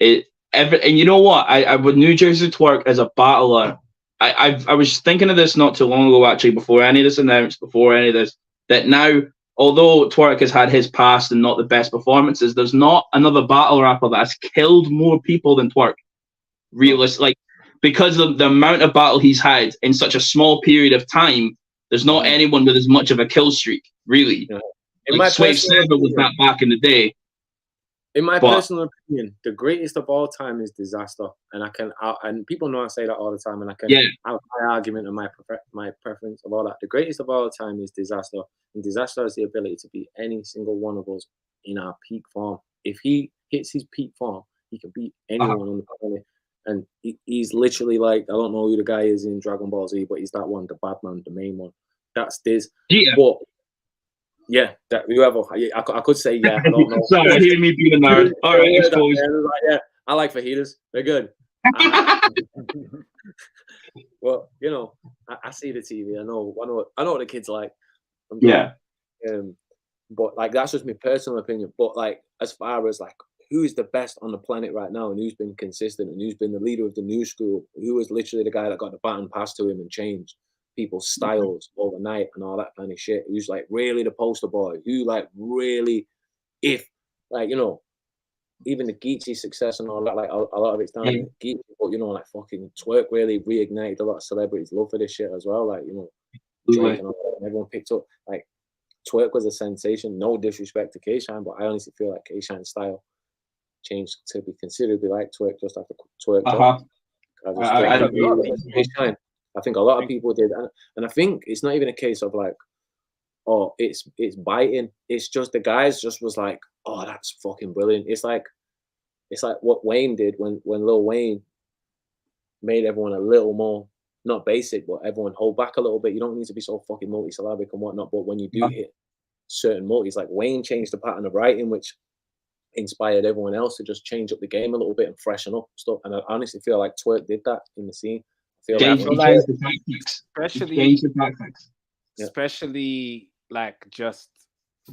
J: and you know what? I with New Jersey Twork as a battler. I was thinking of this not too long ago, actually, before any of this announced, that now, although Twork has had his past and not the best performances, there's not another battle rapper that has killed more people than Twork. Realistically, because of the amount of battle he's had in such a small period of time, there's not anyone with as much of a kill streak, really. Like Swave Saber was that back in the day.
M: In my personal opinion, the greatest of all time is Disaster, and people know I say that all the time, and I can have my argument and my preference of all that. The greatest of all time is Disaster, and Disaster has the ability to beat any single one of us in our peak form. If he hits his peak form, he can beat anyone on the planet. And he's literally like, I don't know who the guy is in Dragon Ball Z, but he's that one, the bad man, the main one. That's this.
J: Yeah.
M: But yeah, that whoever I could say, yeah, I don't know.
J: Sorry, hear me being a nerd. All right, exposed.
M: Yeah, I like fajitas. They're good. Well, you know, I see the TV. I know what the kids like.
J: Yeah.
M: But like that's just my personal opinion. But like as far as like who's the best on the planet right now and who's been consistent and who's been the leader of the new school, who was literally the guy that got the baton passed to him and changed people's styles overnight and all that kind of shit, who's like really the poster boy, who like really, if like, you know, even the Geechee success and all that, like a lot of it's down to Geechee, but you know, like fucking Twork really reignited a lot of celebrities' love for this shit as well. Like, you know, Drake and all that, and everyone picked up. Like Twork was a sensation. No disrespect to K-Shine, but I honestly feel like K-Shine's style changed to be considerably like Twork just after Twork. I think a lot of people did, and I think it's not even a case of like, oh, it's biting. It's just the guys just was like, oh, that's fucking brilliant. It's like what Wayne did when Lil Wayne made everyone a little more, not basic, but everyone hold back a little bit. You don't need to be so fucking multi-syllabic and whatnot. But when you do hit certain multis, like Wayne changed the pattern of writing, which inspired everyone else to just change up the game a little bit and freshen up stuff. And I honestly feel like Twork did that in the scene. I feel
I: especially like just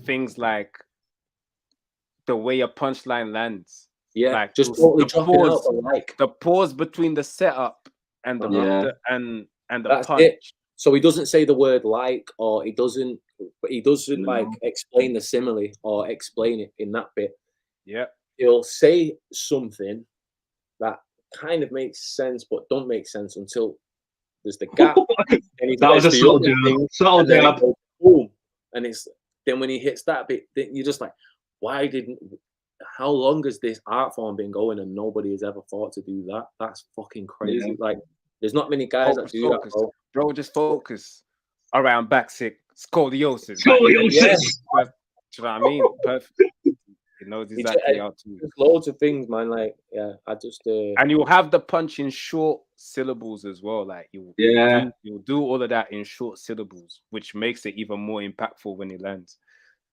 I: things like the way a punchline lands.
M: Yeah,
I: like
M: just totally
I: the pause between the setup and the and the punch.
M: It. So he doesn't say the word like, or he doesn't like explain the simile or explain it in that bit.
I: Yeah,
M: he'll say something that kind of makes sense but don't make sense until there's the gap.
J: That was a subtle jab.
M: Boom, and it's then when he hits that bit, you're just like, how long has this art form been going and nobody has ever thought to do that? That's fucking crazy. Like, there's not many guys that do that,
I: bro. Just focus around back sick, scoliosis.
J: Scoliosis.
I: Like, yeah. Do you know what I mean? Perfect. He knows exactly how to.
M: There's loads of things, man. Like, yeah, I just.
I: And you'll have the punch in short syllables as well. Like, you'll do all of that in short syllables, which makes it even more impactful when it lands.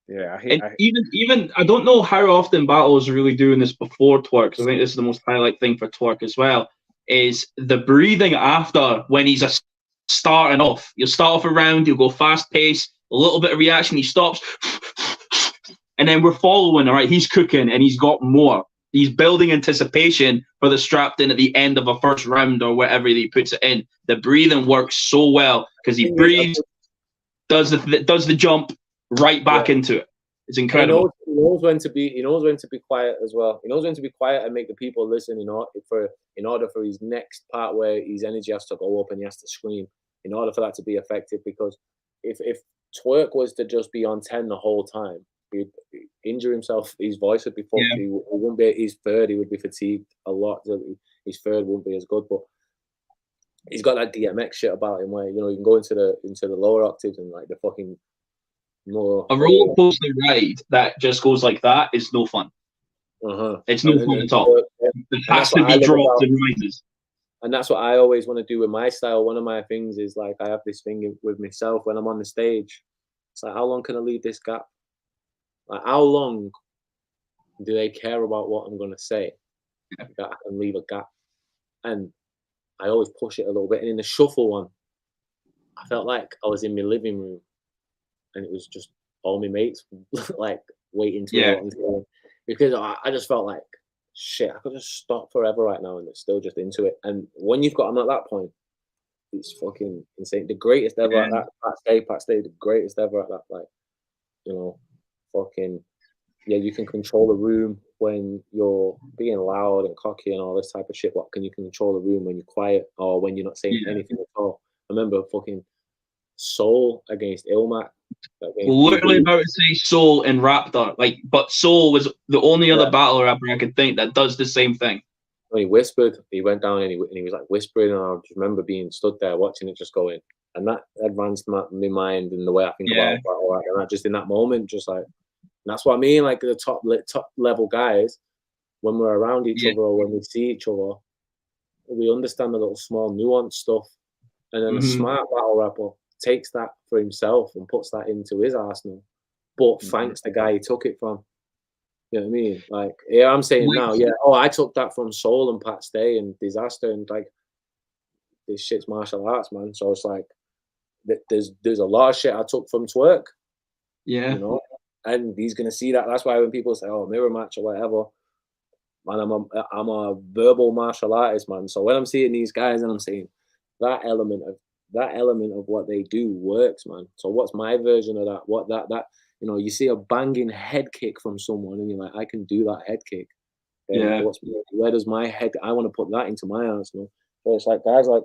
I: Yeah,
J: even I don't know how often Battle's really doing this before Twork, because I think this is the most highlight thing for Twork as well, is the breathing after when he's starting off. You'll start off a round, you'll go fast pace, a little bit of reaction, he stops, and then we're following, all right, he's cooking and he's got more. He's building anticipation for the strapped in at the end of a first round or wherever he puts it in. The breathing works so well because he breathes, does the jump, right back into it. It's incredible.
M: He knows when to be quiet as well. He knows when to be quiet and make the people listen. In order for his next part where his energy has to go up and he has to scream, in order for that to be effective. Because if Twork was to just be on 10 the whole time, he'd injure himself. His voice would be fucked. Yeah. He wouldn't be. His third, he would be fatigued a lot. His third wouldn't be as good. But he's got that DMX shit about him where, you know, you can go into the lower octaves and like the fucking more.
J: A roller coaster ride that just goes like that is no fun. It's no fun at all. It has to be dropped and rises.
M: And that's what I always want to do with my style. One of my things is like I have this thing with myself when I'm on the stage. It's like, how long can I leave this gap? Like, how long do they care about what I'm going to say? That I can leave a gap. And I always push it a little bit. And in the shuffle one, I felt like I was in my living room and it was just all my mates like waiting to because I just felt like, shit, I could just stop forever right now and they're still just into it. And when you've got them at that point, it's fucking insane. The greatest ever at that Pat Stay, the greatest ever at that, like, you know, fucking, yeah, you can control the room when you're being loud and cocky and all this type of shit. What can you control the room when you're quiet or when you're not saying anything at all? I remember fucking Soul against Ilmac.
J: Literally about to say Soul and Raptor, like, but Soul was the only other battle rapper I could think that does the same thing.
M: When he whispered, he went down and he was like whispering, and I just remember being stood there watching it just going, and that advanced my mind in the way I think about it. And I just in that moment, just like that's what I mean. Like the top level guys, when we're around each other or when we see each other, we understand the little small nuanced stuff. And then a smart battle rapper takes that for himself and puts that into his arsenal, but thanks the guy he took it from. You know what I mean? Like, yeah, I'm saying now, yeah, I took that from Soul and Pat Stay and Disaster, and like, this shit's martial arts, man. So it's like, there's a lot of shit I took from Twork.
J: Yeah.
M: You know? And he's gonna see that. That's why when people say, "Oh, mirror match" or whatever, man, I'm a verbal martial artist, man. So when I'm seeing these guys and I'm saying that element of what they do works, man. So what's my version of that? What that you know, you see a banging head kick from someone and you're like, I can do that head kick.
J: Yeah.
M: Where does my head? I want to put that into my arsenal. So it's like guys like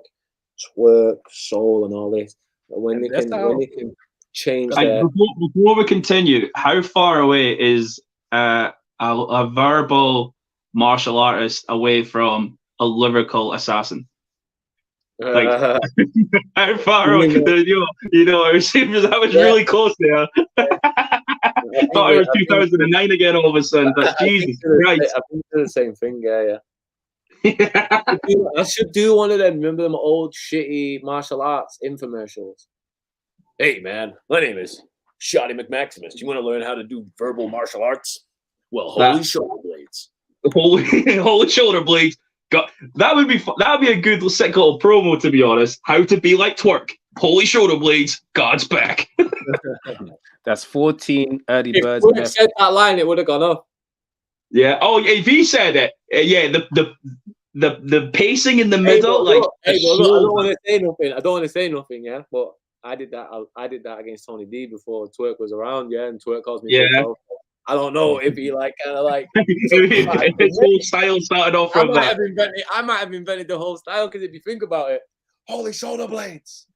M: Twork, Soul, and all this. When they can change their...
J: Before we continue, how far away is a verbal martial artist away from a lyrical assassin? Like, how far away? You know, it seems that was really close there. Thought it was 2009 again all of a sudden, but Jesus Christ.
M: I think it's the same thing, yeah. I should do one of them. Remember them old shitty martial arts infomercials? Hey man, my name is Shotty McMaximus. Do you want to learn how to do verbal martial arts? Well, holy shoulder blades.
J: Holy shoulder blades. God, that would be a good sick little promo, to be honest. How to be like Twork. Holy shoulder blades. God's back.
I: That's 14 early birds.
M: If Twork said that line, it would have gone off.
J: Yeah. Oh, if he said it, yeah. The pacing in the middle,
M: I don't want to say nothing. I don't want to say nothing. Yeah, but I did that. I did that against Tony D before Twork was around. Yeah, and Twork calls me.
J: Yeah.
M: I don't know if he like kind of like
J: his whole style started off from that.
M: I might have invented the whole style because if you think about it, holy shoulder blades.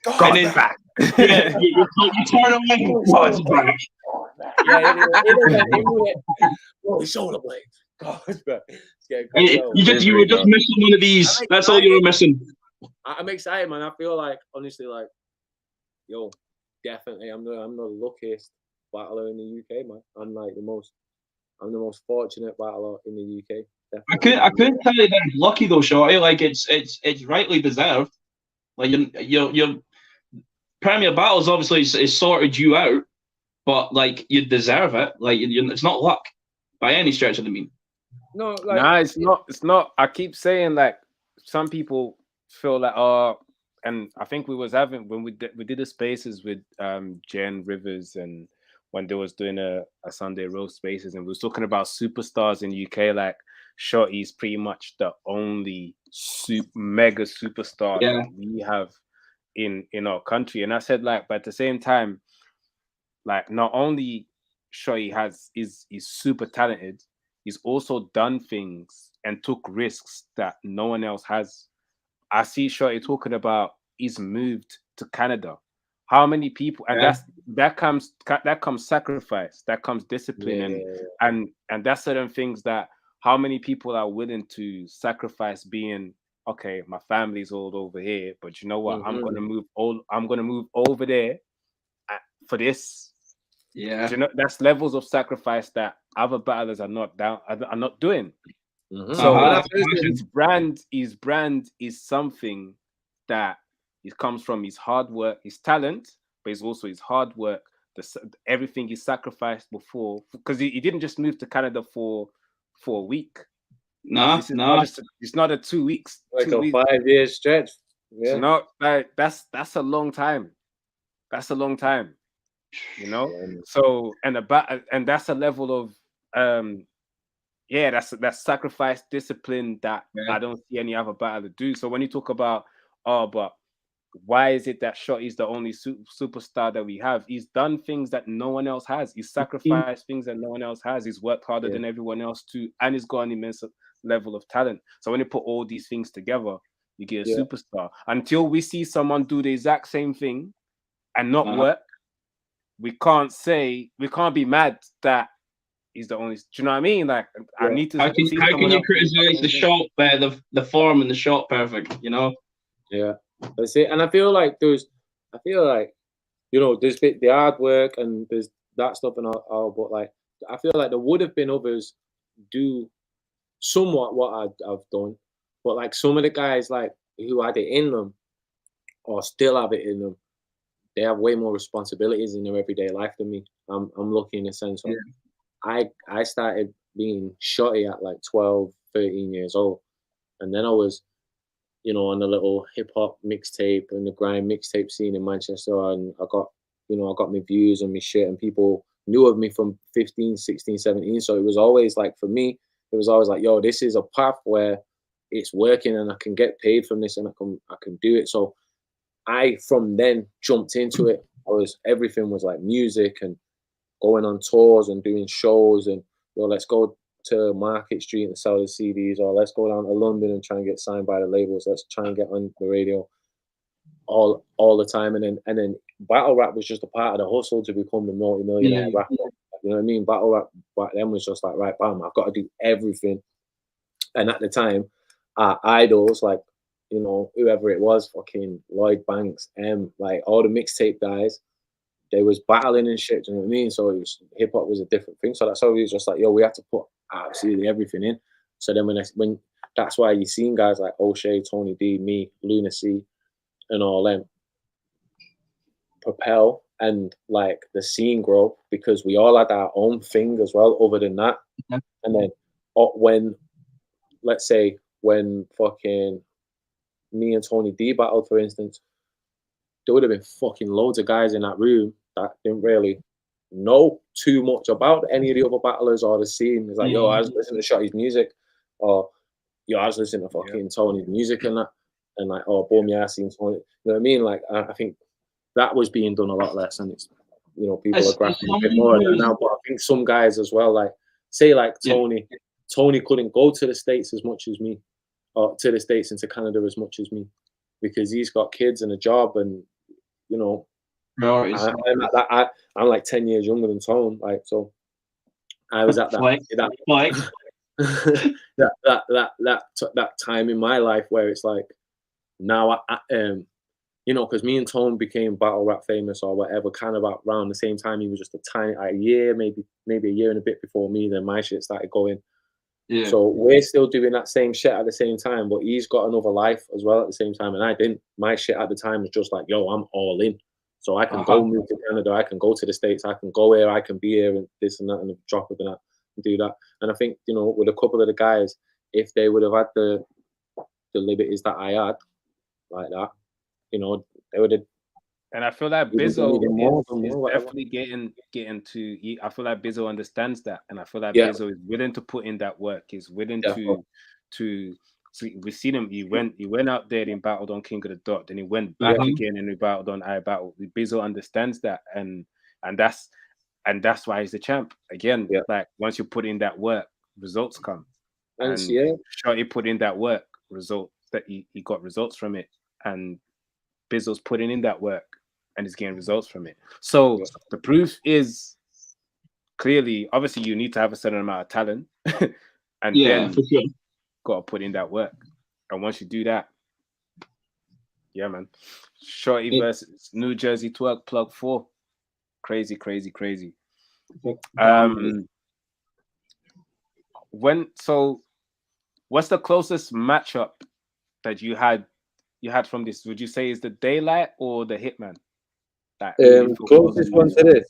J: God's back. Yeah, you turn away. God's back.
M: Holy shoulder blades. God's back.
J: You were just missing one of these. That's all you were missing.
M: I'm excited, man. I feel like honestly, like, yo, definitely, I'm the luckiest battler in the UK, man. I'm the most fortunate battler in the UK. Definitely.
J: I couldn't tell you that I'm lucky though, Shorty. Like it's rightly deserved. Like your Premier Battles obviously is sorted you out, but like you deserve it. Like it's not luck by any stretch of the mean.
I: No, it's not. I keep saying like some people feel like and I think we was having when we did the spaces with Jen Rivers and when they was doing a Sunday roast spaces and we was talking about superstars in the UK, like Shotty's pretty much the only mega superstar that we have in our country. And I said like, but at the same time, like not only Shotty is super talented, he's also done things and took risks that no one else has. I see Shotty talking about he's moved to Canada. How many people? And that comes sacrifice, that comes discipline, and that's certain things that how many people are willing to sacrifice being okay. My family's all over here, but you know what? I'm gonna move over there for this.
J: Yeah,
I: you know that's levels of sacrifice that other battlers are not doing. So his brand is something that it comes from his hard work, his talent, but it's also his hard work, everything he sacrificed before, because he didn't just move to Canada for a week.
J: No.
I: It's not a 2 weeks.
M: Like a 5 year stretch. Yeah.
I: It's not like that's a long time. That's a long time. You know? So and that's a level of that's sacrifice, discipline that I don't see any other battler do. So when you talk about but why is it that Shotty's the only superstar that we have? He's done things that no one else has. He's sacrificed things that no one else has. He's worked harder than everyone else too, and he's got an immense level of talent. So when you put all these things together, you get a superstar. Until we see someone do the exact same thing and not work, we can't be mad that he's the only. Do you know what I mean? Like I need to.
J: How can you criticize the shot, the form and the shot perfect? You know.
M: Yeah, that's it. And I feel like there's the hard work and there's that stuff and all, but like I feel like there would have been others do somewhat what I've done, but like some of the guys like who had it in them or still have it in them, they have way more responsibilities in their everyday life than me. I'm lucky in a sense of I started being Shotty at like 12, 13 years old, and then I was, you know, on the little hip hop mixtape and the grime mixtape scene in Manchester, and I got my views and my shit, and people knew of me from 15, 16, 17. So it was always like, for me, it was always like, yo, this is a path where it's working and I can get paid from this and I can do it. So I, from then, jumped into it. Everything was like music and going on tours and doing shows and, you know, let's go to Market Street and sell the CDs, or let's go down to London and try and get signed by the labels. Let's try and get on the radio all the time. And then battle rap was just a part of the hustle to become the multi-millionaire rapper. You know what I mean? Battle rap back then was just like, right, bam, I've got to do everything. And at the time, our idols, like, you know, whoever it was, fucking Lloyd Banks, like all the mixtape guys, they was battling and shit, you know what I mean? So it was, hip hop was a different thing. So that's how we was just like, yo, we have to put absolutely everything in. So then when that's why you seen guys like O'Shea, Tony D, me, Lunacy, and all them propel and like the scene grow, because we all had our own thing as well other than that. And then when, let's say, when fucking me and Tony D battled, for instance, there would have been fucking loads of guys in that room that didn't really know too much about any of the other battlers or the scene. It's like, yo, I was listening to Shotty's music, or yo, I was listening to fucking Tony's music and that, and like, oh, boom, yeah, I seen Tony. You know what I mean? Like, I think that was being done a lot less, and it's, you know, people are grasping a bit more now. But I think some guys as well, like, say like Tony couldn't go to the States as much as me, or to the States and to Canada as much as me, because he's got kids and a job, and you know, I'm like 10 years younger than Tone, like, so I was at that time in my life where it's like, now you know, because me and Tone became battle rap famous or whatever kind of around the same time. He was just a year, maybe a year and a bit before me. Then my shit started going. Yeah. So we're still doing that same shit at the same time, but he's got another life as well at the same time, and I didn't. My shit at the time was just like, yo, I'm all in. So I can go move to Canada, I can go to the States, I can go here, I can be here, and this and that, and drop it and that, and do that. And I think, you know, with a couple of the guys, if they would have had the liberties that I had, like that, you know, they would have.
I: And I feel like Bizzo is definitely getting to. I feel like Bizzo understands that, and I feel like Bizzo is willing to put in that work. He's willing to. So we seen him. He went out there and battled on King of the Dot. Then he went back again and he battled on I Battle. Bizzo understands that, and that's why he's the champ again. Like once you put in that work, results come. And Shotty put in that work, results that he got results from it, and Bizzo's putting in that work and he's getting results from it. So the proof is clearly, obviously, you need to have a certain amount of talent, and then got to put in that work. And once you do that, yeah, man. Shotty versus New Jerzey Twork plug 4. Crazy. What's the closest matchup that you had from this? Would you say is the Daylight or the Hitman?
M: Closest one to this.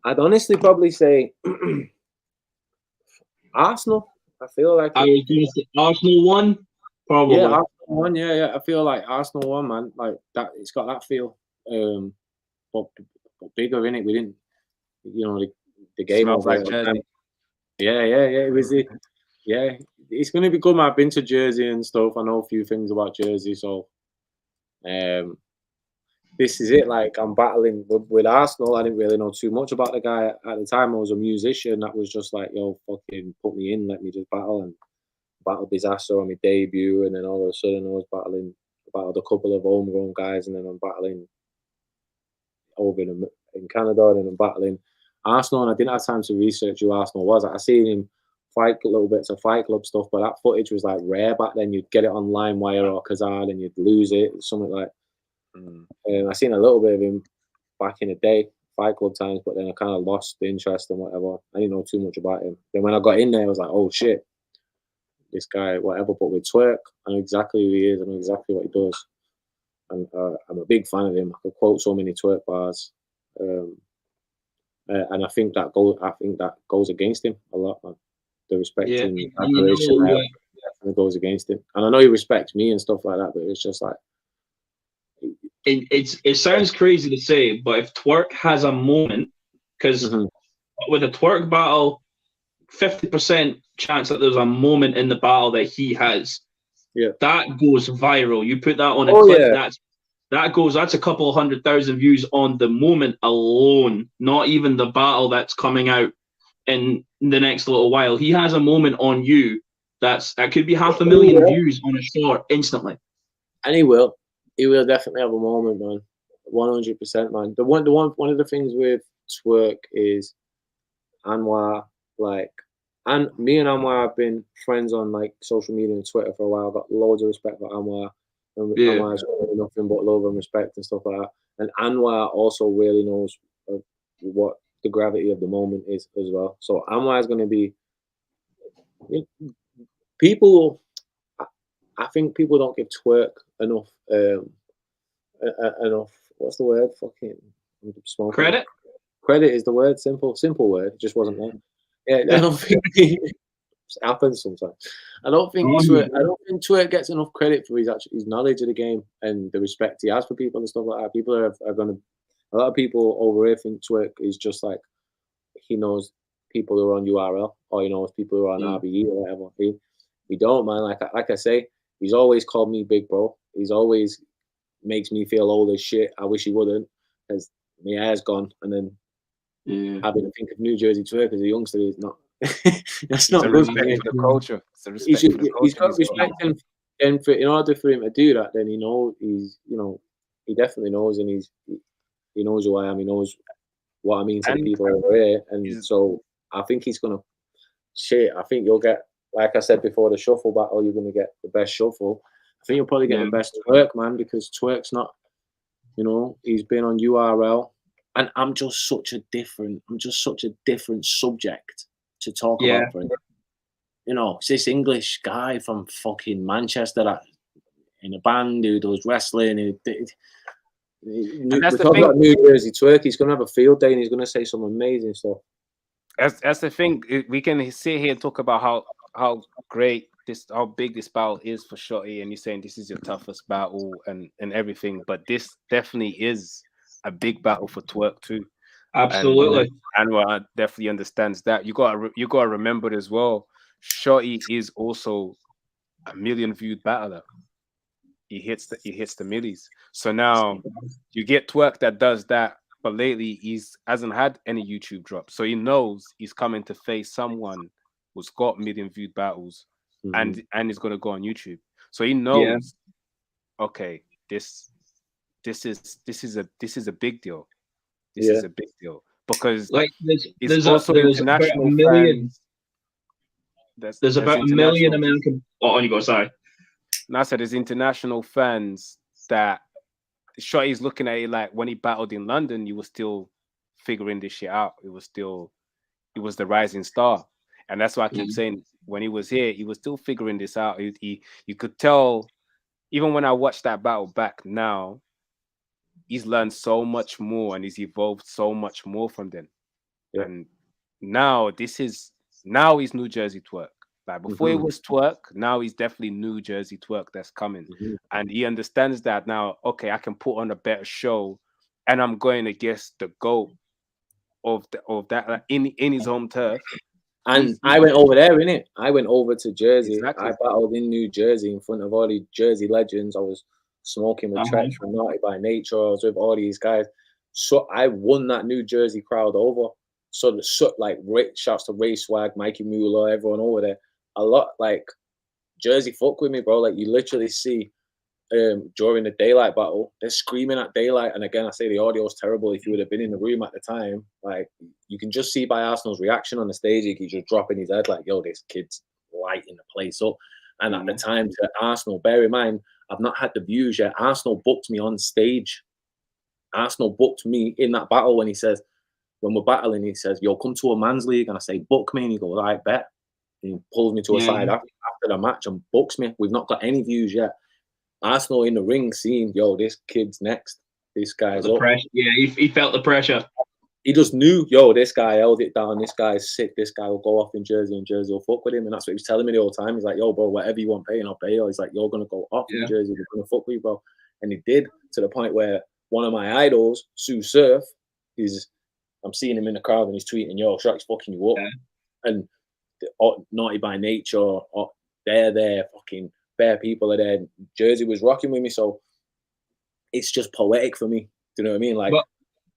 M: I'd honestly probably say Arsenal. I feel like
J: Arsenal won, probably.
M: Yeah, Arsenal won. Yeah. I feel like Arsenal won, man. Like that, it's got that feel. But bigger in it. We didn't, you know, the game was like yeah. It was it. Yeah, it's gonna be good. I've been to Jersey and stuff. I know a few things about Jersey, so this is it. Like I'm battling with Arsenal. I didn't really know too much about the guy at the time. I was a musician that was just like, yo, fucking put me in, let me just battle, and battled Disaster on my debut, and then all of a sudden I was battled a couple of homegrown guys, and then I'm battling over in Canada, and then I'm battling Arsenal, and I didn't have time to research who Arsenal was. I seen him fight little bits of Fight Club stuff, but that footage was like rare back then. You'd get it on LimeWire or Kazaa and you'd lose it, something like. I seen a little bit of him back in the day, Fight Club times, but then I kind of lost the interest and whatever. I didn't know too much about him. Then when I got in there, I was like, oh shit, this guy, whatever. But with Twork, I know exactly who he is. I know exactly what he does. And I'm a big fan of him. I could quote so many Twork bars. And I think that goes against him a lot, man. The respect and admiration goes against him. And I know he respects me and stuff like that, but it's just like
J: it sounds crazy to say, but if Twork has a moment, because with a Twork battle, 50% chance that there's a moment in the battle that he has.
M: Yeah,
J: that goes viral. You put that on a clip, that's a couple 100,000 views on the moment alone, not even the battle that's coming out in the next little while. He has a moment on you that could be 500,000 views on a short instantly.
M: And he will definitely have a moment, man. 100%, man. One of the things with Twork is Anwar, like, and me and Anwar have been friends on like social media and Twitter for a while. I've got loads of respect for Anwar. And Anwar's nothing but love and respect and stuff like that. And Anwar also really knows what the gravity of the moment is as well. So Anwar is going to be people. I think people don't give Twork enough. Enough. What's the word? Fucking
J: credit.
M: Credit is the word. Simple word. It just wasn't there. Yeah, I don't think it happens sometimes. I don't think Twork gets enough credit for his knowledge of the game and the respect he has for people and stuff like that. People are gonna. A lot of people over here think Twork is just like he knows people who are on URL or he knows people who are on RBE or whatever. He don't, man. Like I say, he's always called me big bro. He's always makes me feel old as shit. I wish he wouldn't, because my hair's gone. And then having to think of New Jersey Twork as a youngster is not. That's not good.
I: Respect for the culture.
M: He's got respect, and in order for him to do that, then he definitely knows, and he knows who I am. He knows what I mean to the people over here, and so I think he's gonna. I think you'll get, like I said before, the shuffle battle. You're gonna get the best shuffle. I think you'll probably get the best Twork, man, because Twork's not. He's been on URL, and I'm just such a different subject to talk about for him. It's this English guy from fucking Manchester in a band who does wrestling. That's the thing about New Jersey Twork. He's going to have a field day and he's going to say some amazing stuff.
I: That's the thing. We can sit here and talk about how great how big this battle is for Shotty, and you're saying this is your toughest battle and everything, but this definitely is a big battle for Twork too.
J: Absolutely.
I: And Anwar definitely understands that. You gotta remember it as well. Shotty is also a 1 million viewed battler. He hits the millies. So now you get Twork that does that, but lately hasn't had any YouTube drops. So he knows he's coming to face someone who's got 1 million viewed battles and is gonna go on YouTube. So he knows, okay, this is a big deal. This is a big deal because
J: like there's
I: also international fans.
J: There's about 1 million American. Oh, on you go. Sorry.
I: Now I said there's international fans that Shotty's looking at it like when he battled in London, he was still figuring this shit out. He was the rising star, and that's why I keep saying when he was here, he was still figuring this out. You could tell even when I watched that battle back now. He's learned so much more and he's evolved so much more from then. Yeah. And now he's New Jersey Twork. Like before it was Twork, now he's definitely New Jersey Twork that's coming. And he understands that now, okay, I can put on a better show and I'm going against the GOAT of that in his home turf.
M: And I went over there, innit? I went over to Jersey. Exactly. I battled in New Jersey in front of all the Jersey legends. I was smoking with Tretch from Naughty by Nature. I was with all these guys. So I won that New Jersey crowd over. So shouts to Ray Swag, Mikey Mueller, everyone over there. A lot, like, Jersey fuck with me, bro. Like, you literally see during the Daylight battle, they're screaming at Daylight. And again, I say the audio is terrible. If you would have been in the room at the time, like, you can just see by Arsenal's reaction on the stage, he's just dropping his head like, yo, this kid's lighting the place up. And at the time, to Arsenal, bear in mind, I've not had the views yet. Arsenal booked me on stage Arsenal booked me in that battle when we're battling, he says, yo, come to a man's league. And I say, book me. And he goes, all right, bet. And he pulls me to a side after the match and books me. We've not got any views yet. Arsenal in the ring seeing, yo, this kid's next. This guy's up.
J: Yeah, he felt the pressure.
M: He just knew, yo, this guy held it down. This guy's sick. This guy will go off in Jersey and Jersey will fuck with him. And that's what he was telling me the whole time. He's like, yo, bro, whatever you want paying, I'll pay you. He's like, you're going to go off in Jersey. We're going to fuck with you, bro. And he did, to the point where one of my idols, Sue Surf, I'm seeing him in the crowd and he's tweeting, yo, Shotty's fucking you up. And Naughty by Nature, they're there, fucking bare people are there. Jersey was rocking with me, so it's just poetic for me. Do you know what I mean? Like,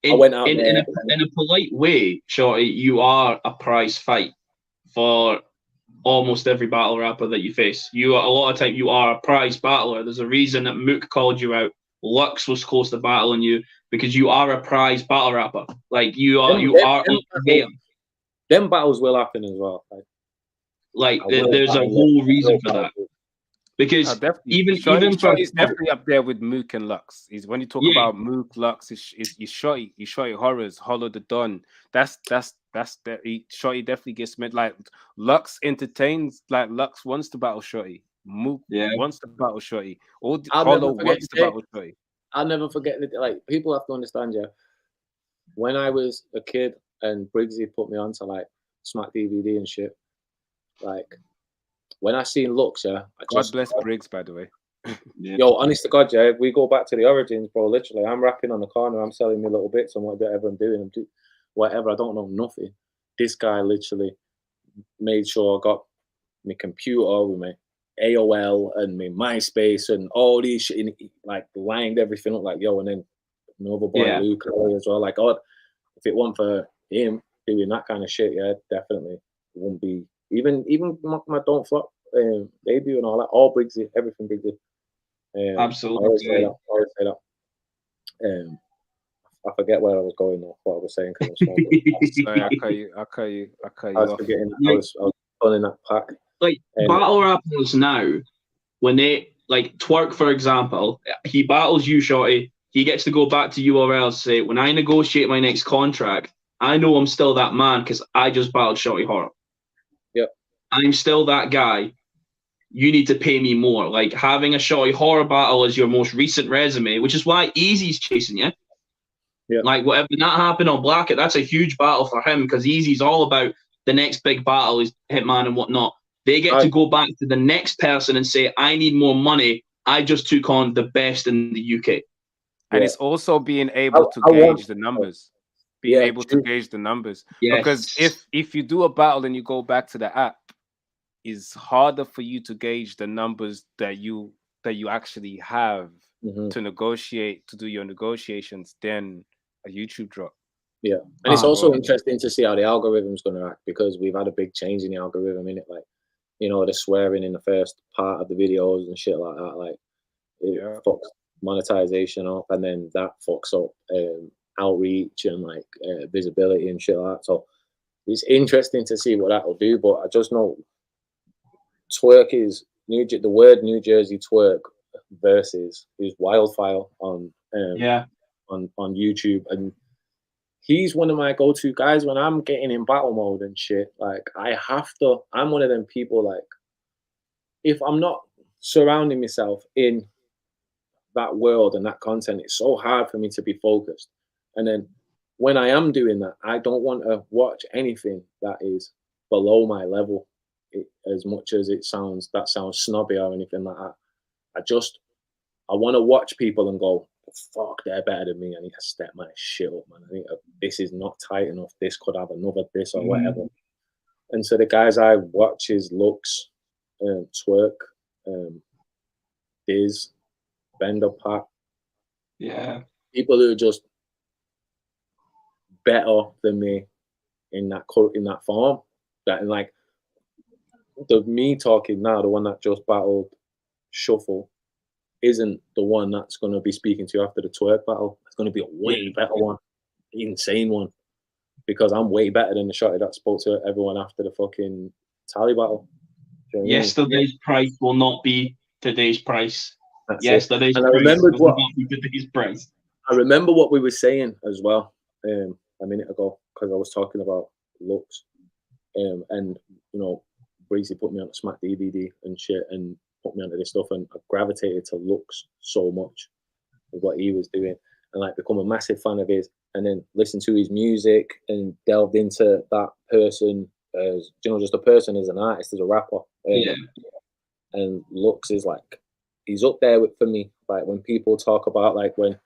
M: I went out
J: in a polite way, Shorty, you are a prize fight for almost every battle rapper that you face. You are, a lot of time, you are a prize battler. There's a reason that Mook called you out. Lux was close to battling you because you are a prize battle rapper. Like you are up there.
M: Them battles will happen as well.
J: There's a whole reason for that. Because even
I: Shotty's definitely up there with Mook and Lux. When you talk about Mook, Lux, is Shotty. Shotty Horrohs, Hollow the Don. That's Shotty definitely gets met. Like Lux entertains. Like Lux wants to battle Shotty. Mook wants to battle Shotty. Hollow wants to battle Shotty.
M: I'll never forget that. Like, people have to understand, when I was a kid and Briggsy put me onto like Smack DVD and shit, like when I seen Lux,
I: God bless Briggs, by the way.
M: Yo, honest to God, if we go back to the origins, bro, literally, I'm rapping on the corner, I'm selling me little bits and whatever I'm doing, whatever, I don't know nothing. This guy literally made sure I got my computer with my AOL and my MySpace and all these shit, like lined everything up, like, yo, and then another boy Luke as well. Like, God, if it weren't for him doing that kind of shit, definitely it wouldn't be even my Don't Flop debut and all that, all Briggsy, everything Briggsy.
J: Absolutely.
M: I always say that. I forget where I was going now, what I was saying.
I: Sorry, I cut you
M: I was forgetting. I was pulling that pack.
J: Like battle rappers now, when they like Twork, for example, he battles you, Shotty. He gets to go back to URL and say, when I negotiate my next contract, I know I'm still that man because I just battled Shotty Horroh.
M: Yep.
J: I'm still that guy. You need to pay me more. Like having a Shotty Horroh battle as your most recent resume, which is why Easy's chasing you.
M: Yeah.
J: Like whatever that happened on Blackett, that's a huge battle for him because Easy's all about the next big battle is Hitman and whatnot. They get to go back to the next person and say, I need more money. I just took on the best in the UK.
I: And it's also being able to gauge the numbers. Being able to gauge the numbers.
J: Yes.
I: Because if you do a battle and you go back to the app, it's harder for you to gauge the numbers that you actually have to negotiate, to do your negotiations than a YouTube drop.
M: Yeah. And it's also interesting to see how the algorithm's going to act because we've had a big change in the algorithm, in it. Like, you know, the swearing in the first part of the videos and shit like that. Like, it fucks monetization up, and then that fucks up outreach and like visibility and shit like that. So it's interesting to see what that will do. But I just know Twork is the word New Jersey Twork versus is Wildfire on YouTube, and he's one of my go-to guys when I'm getting in battle mode and shit. Like, I'm one of them people, like, if I'm not surrounding myself in that world and that content, it's so hard for me to be focused. And then when I am doing that, I don't want to watch anything that is below my level, as much as that sounds snobby or anything like that. I want to watch people and go, fuck, they're better than me. I need to step my shit up, man. I think this is not tight enough. This could have another this or whatever. And so the guys I watch is Lux, Twork, Diz, Bender Pack.
J: Yeah.
M: People who are just better than me in that form. That, like, the me talking now, the one that just battled Shuffle, isn't the one that's going to be speaking to you after the Twork battle. It's going to be a way better one, insane one, because I'm way better than the Shotty that spoke to everyone after the fucking Tally battle. You know
J: Yesterday's price will not be today's price.
M: That's
J: Yesterday's
M: it. And I
J: price
M: remembered
J: will not be today's price.
M: I remember what we were saying as well a minute ago, because I was talking about looks, and you know, Breezy put me on a Smack DVD and shit, and put me onto this stuff, and I gravitated to looks so much with what he was doing, and like become a massive fan of his, and then listen to his music and delved into that person as, you know, just a person as an artist, as a rapper.
J: Yeah.
M: And looks is like, he's up there for me. Like when people talk about, like when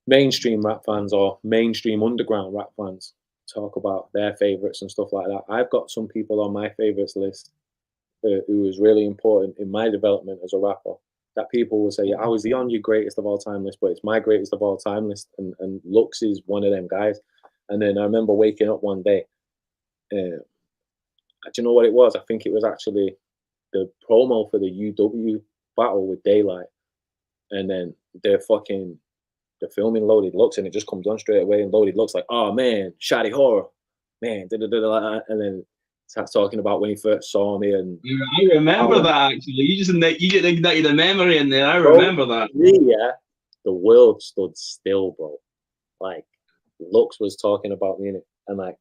M: mainstream rap fans or mainstream underground rap fans talk about their favorites and stuff like that, I've got some people on my favorites list who was really important in my development as a rapper, that people will say, yeah, I was on your greatest of all time list, but it's my greatest of all time list, and Lux is one of them guys. And then I remember waking up one day, do you know what it was? I think it was actually the promo for the UW battle with Daylight, and then they're filming Loaded Lux, and it just comes on straight away, and Loaded Lux like, oh man, Shotty Horroh, man, and then starts talking about when he first saw me. And
J: I remember that actually. You just ignited a memory in there. I remember that.
M: Yeah, the world stood still, bro. Like Lux was talking about me in it, and like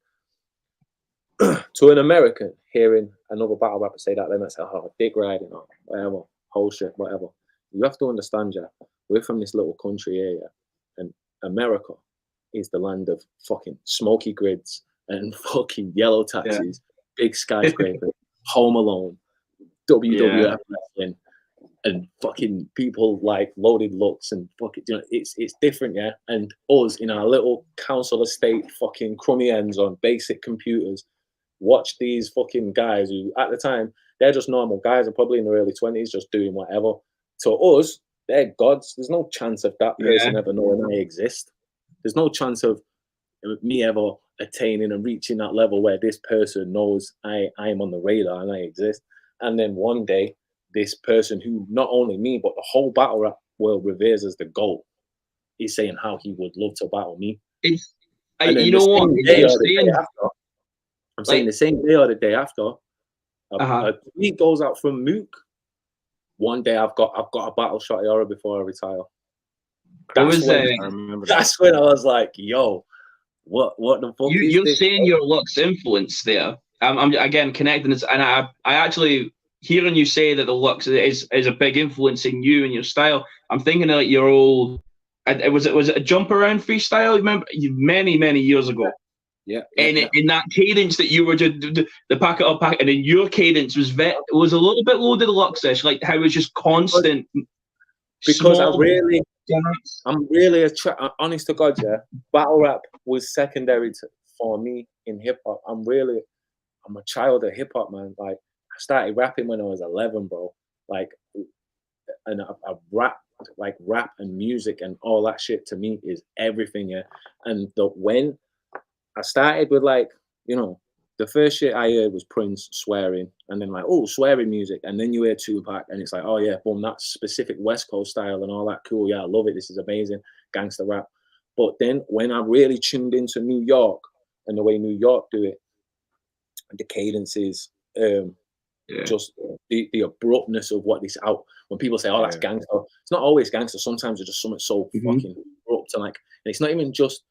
M: to an American hearing another battle rapper say that, they might say, oh, dick riding or whatever, whole shit, whatever. You have to understand, yeah, we're from this little country area, and America is the land of fucking smoky grids and fucking yellow taxis, big skyscrapers, Home Alone, WWF wrestling, and fucking people like Loaded Lux, and fucking, you know, it's different, yeah. And us in our little council estate, fucking crummy ends on basic computers, watch these fucking guys who at the time they're just normal guys, are probably in their early 20s, just doing whatever. To us, they're gods. There's no chance of that person ever knowing I exist. There's no chance of me ever attaining and reaching that level where this person knows I am on the radar and I exist. And then one day, this person who not only me, but the whole battle rap world reveres as the GOAT, is saying how he would love to battle me.
J: You know what?
M: I'm saying the same day or the day after, a tweet goes out from Mook. One day I've got a battle Shotty Horroh before I retire. That's when I was like, yo, what the fuck is
J: you're
M: this?
J: saying your Lux influence there. I'm again connecting this, and I actually hearing you say that the Lux is a big influence in you and your style. I'm thinking of like your old, was it a jump around freestyle? Remember, many years ago.
M: Yeah.
J: In that cadence that you were just the pack it up, and then your cadence was a little bit Loaded Lux-ish, like how it was just constant.
M: Because I'm really honest to God, yeah. Battle rap was secondary for me in hip hop. I'm a child of hip hop, man. Like I started rapping when I was 11, bro. Like, and I rap, like rap and music and all that shit to me is everything, yeah. And when I started with, like, you know, the first shit I heard was Prince swearing, and then like, oh, swearing music, and then you hear Tupac, and it's like, oh yeah, boom, that specific West Coast style and all that, cool, yeah, I love it, this is amazing, gangster rap. But then when I really tuned into New York and the way New York do it, the cadences, just the abruptness of what this out. When people say, oh, that's gangster, it's not always gangster. Sometimes it's just something so fucking abrupt, and like, and it's not even just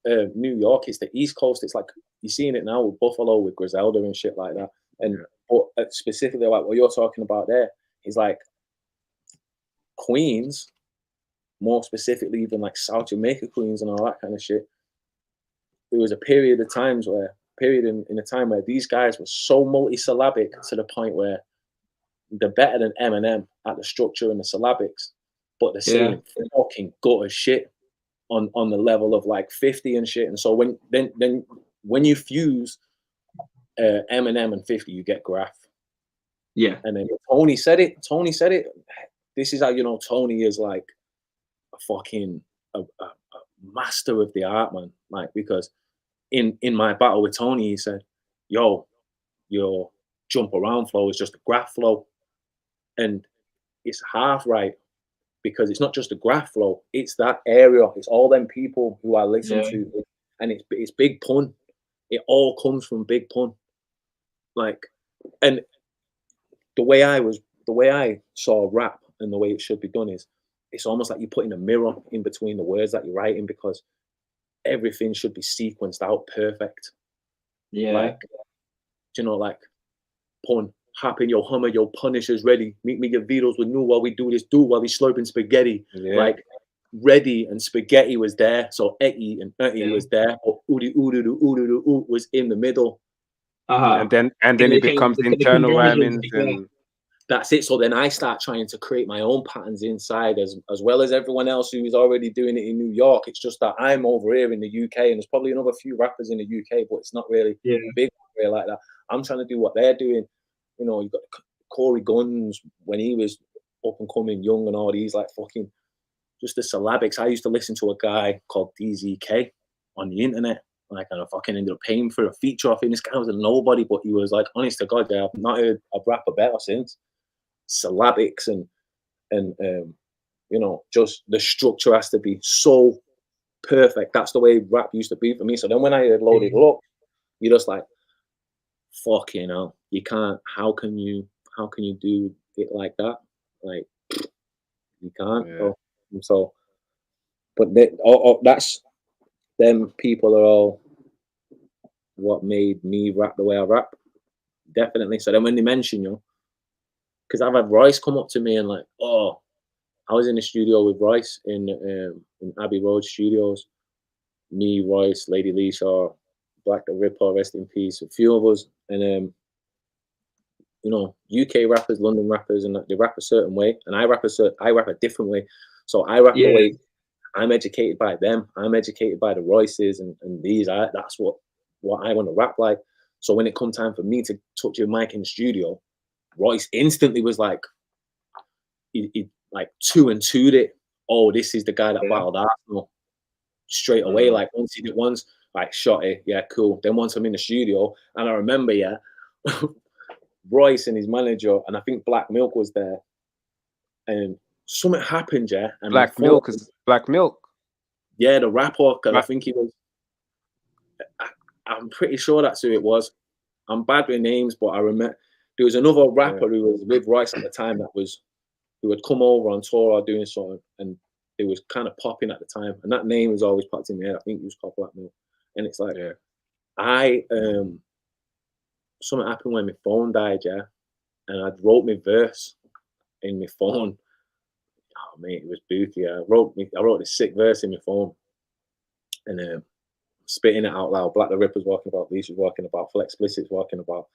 M: New York, it's the East Coast. It's like you're seeing it now with Buffalo, with Griselda and shit like that. And but specifically like what you're talking about there is like Queens, more specifically even like South Jamaica Queens and all that kind of shit. There was a period of times where in a time where these guys were so multisyllabic to the point where they're better than Eminem at the structure and the syllabics, but they're saying fucking gutter shit on the level of like 50 and shit. And so when you fuse Eminem and 50, you get Graph.
J: Yeah.
M: And then Tony said it. This is how you know Tony is like a fucking a master of the art, man. Like, because in my battle with Tony, he said, yo, your jump around flow is just a graph flow. And it's half right, because it's not just a graph flow, it's that area, it's all them people who I listen to, and it's big pun. It all comes from big pun. Like, and the way I saw rap and the way it should be done is
P: it's almost like you're putting a mirror in between the words that you're writing, because everything should be sequenced out perfect.
J: Yeah.
P: Like, you know, like pun, hop in your Hummer, your Punisher's ready. Meet me your Vito's with new while we do this, while he's slurping spaghetti.
I: Yeah.
P: Like, ready and spaghetti was there, so Eki and Eki was there, or Udi was in the middle.
I: And then it becomes internal rhyming. And
P: that's it. So then I start trying to create my own patterns inside, as well as everyone else who is already doing it in New York. It's just that I'm over here in the UK, and there's probably another few rappers in the UK, but it's not really big like that. I'm trying to do what they're doing. You know, you've got Corey Guns when he was up and coming young, and all these like fucking just the syllabics. I used to listen to a guy called DZK on the internet. Like, and I fucking ended up paying for a feature off him. This guy was a nobody, but he was like, honest to God, I've not heard a rapper better since. Syllabics and you know, just the structure has to be so perfect. That's the way rap used to be for me. So then when I heard Loaded Up, you're just like, fucking hell, you can't. How can you do it like that? Like, you can't.
I: Yeah.
P: So, but that's them people are all what made me rap the way I rap. Definitely. So then when they mention you, because I've had Royce come up to me and like, oh, I was in the studio with Royce in Abbey Road Studios. Me, Royce, Lady Leisha, Black the Ripper, rest in peace, a few of us, and you know, UK rappers, London rappers, and they rap a certain way, and I rap a different way. So I rap the way I'm educated by them. I'm educated by the Royces and these. That's what I want to rap like. So when it come time for me to touch your mic in the studio, Royce instantly was like, he like 2 and 2'd it. Oh, this is the guy that battled Arsenal straight away. Like once he did once, like Shotty, yeah, cool. Then once I'm in the studio, and I remember, Royce and his manager, and I think Black Milk was there, and something happened, and
I: Black Milk is Black Milk.
P: Yeah, the rapper, because I think he was. I'm pretty sure that's who it was. I'm bad with names, but I remember there was another rapper who was with Royce at the time who had come over on tour or doing something, and it was kind of popping at the time, and that name was always popped in my head. I think he was called Black Milk, and it's like something happened when my phone died, and I wrote my verse in my phone. Oh mate, it was booty. I wrote this sick verse in my phone, and spitting it out loud. Black the Ripper's walking about, Lisa's walking about, Flex Explicit's walking about.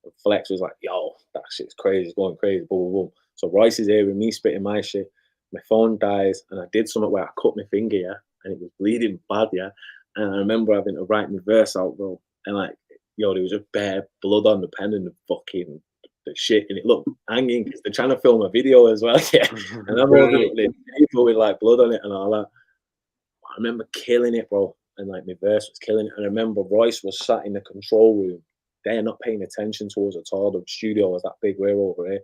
P: And Flex was like, yo, that shit's crazy, it's going crazy, boom, boom, boom. So Royce is hearing me spitting my shit. My phone dies, and I did something where I cut my finger, and it was bleeding bad, And I remember having to write my verse out, bro. And like, yo, there was just bare blood on the pen and the shit, and it looked hanging because they're trying to film a video as well, And I'm over the people with like blood on it and all that. I remember killing it, bro, and like my verse was killing it. And I remember Royce was sat in the control room. They're not paying attention to us at all. The studio was that big. We're over here.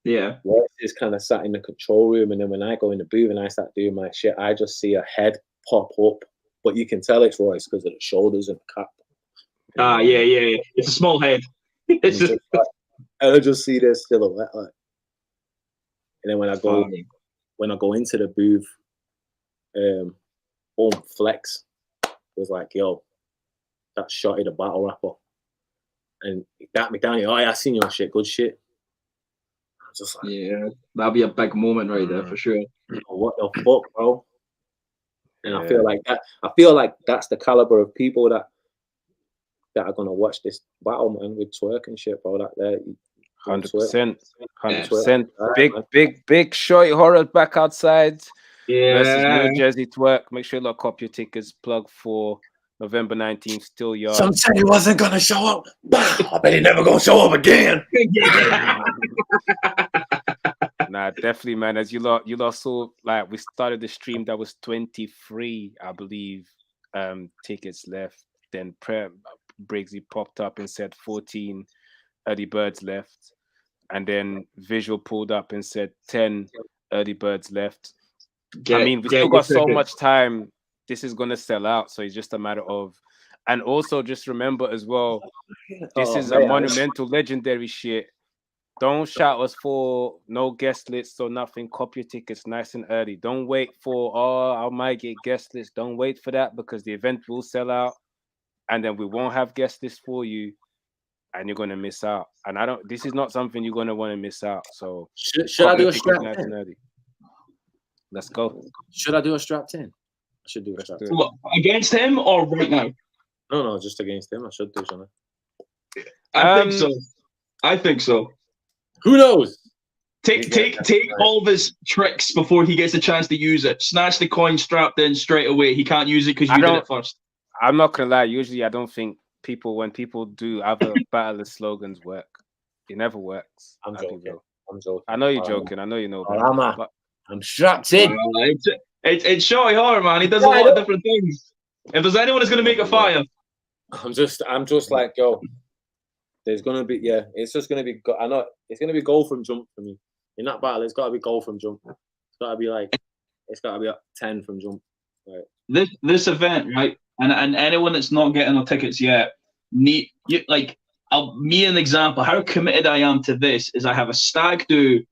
J: Yeah.
P: Royce is kind of sat in the control room, and then when I go in the booth and I start doing my shit, I just see a head pop up, but you can tell it's Royce because of the shoulders and the cap.
J: Yeah. It's a small head. It's just
P: and I just see their silhouette, like. And then when I go into the booth, Flex was like, yo, that's Shotty the battle rapper. And he got me down here. Oh, yeah, I seen your shit, good shit. I was just like,
J: yeah, that'll be a big moment right there for sure.
P: What the fuck, bro? And I feel like that. I feel like that's the caliber of people that are gonna watch this battle, man, with Twork and shit, bro. That there,
I: 100%, 100%. Big Shotty Horroh back outside. Versus New Jerzey Twork. Make sure you lock up your tickets. Plug for November 19th. Still young.
P: Some said he wasn't gonna show up. I bet he never gonna show up again.
I: Nah, definitely, man. As you lot saw, like we started the stream, that was 23, I believe, tickets left. Then Briggsy popped up and said 14 early birds left, and then Visual pulled up and said 10 early birds left. I mean, we still got so much time. This is gonna sell out, so it's just a matter of. And also, just remember as well, this is a monumental, legendary shit. Don't shout us for no guest lists or nothing. Copy your tickets nice and early. Don't wait for, I might get guest lists. Don't wait for that because the event will sell out and then we won't have guest lists for you and you're going to miss out. And this is not something you're going to want to miss out. So
M: should I do a strap
I: nice and early. Let's go.
M: Should I do a strap 10? I should do a strap 10.
J: What, against him or right now?
M: No, just against him. I should do, shouldn't
J: I? I think so.
M: Who knows?
J: Take all of his tricks before he gets a chance to use it. Snatch the coin strapped in straight away. He can't use it because you did it first.
I: I'm not gonna lie. Usually, I don't think when people do other battle slogans work. It never works.
M: I'm joking.
I: I know you're joking. I know you know.
M: I'm strapped in.
J: It's Shotty Horroh, man. He does a lot of different things. If there's anyone that's gonna make a fire,
M: I'm just like, yo. There's gonna be it's just gonna be. I know it's gonna be goal from jump for me in that battle. It's got to be goal from jump. It's got to be a 10 from jump. Right.
J: This event, right, and anyone that's not getting their tickets yet, me an example. How committed I am to this is I have a stag do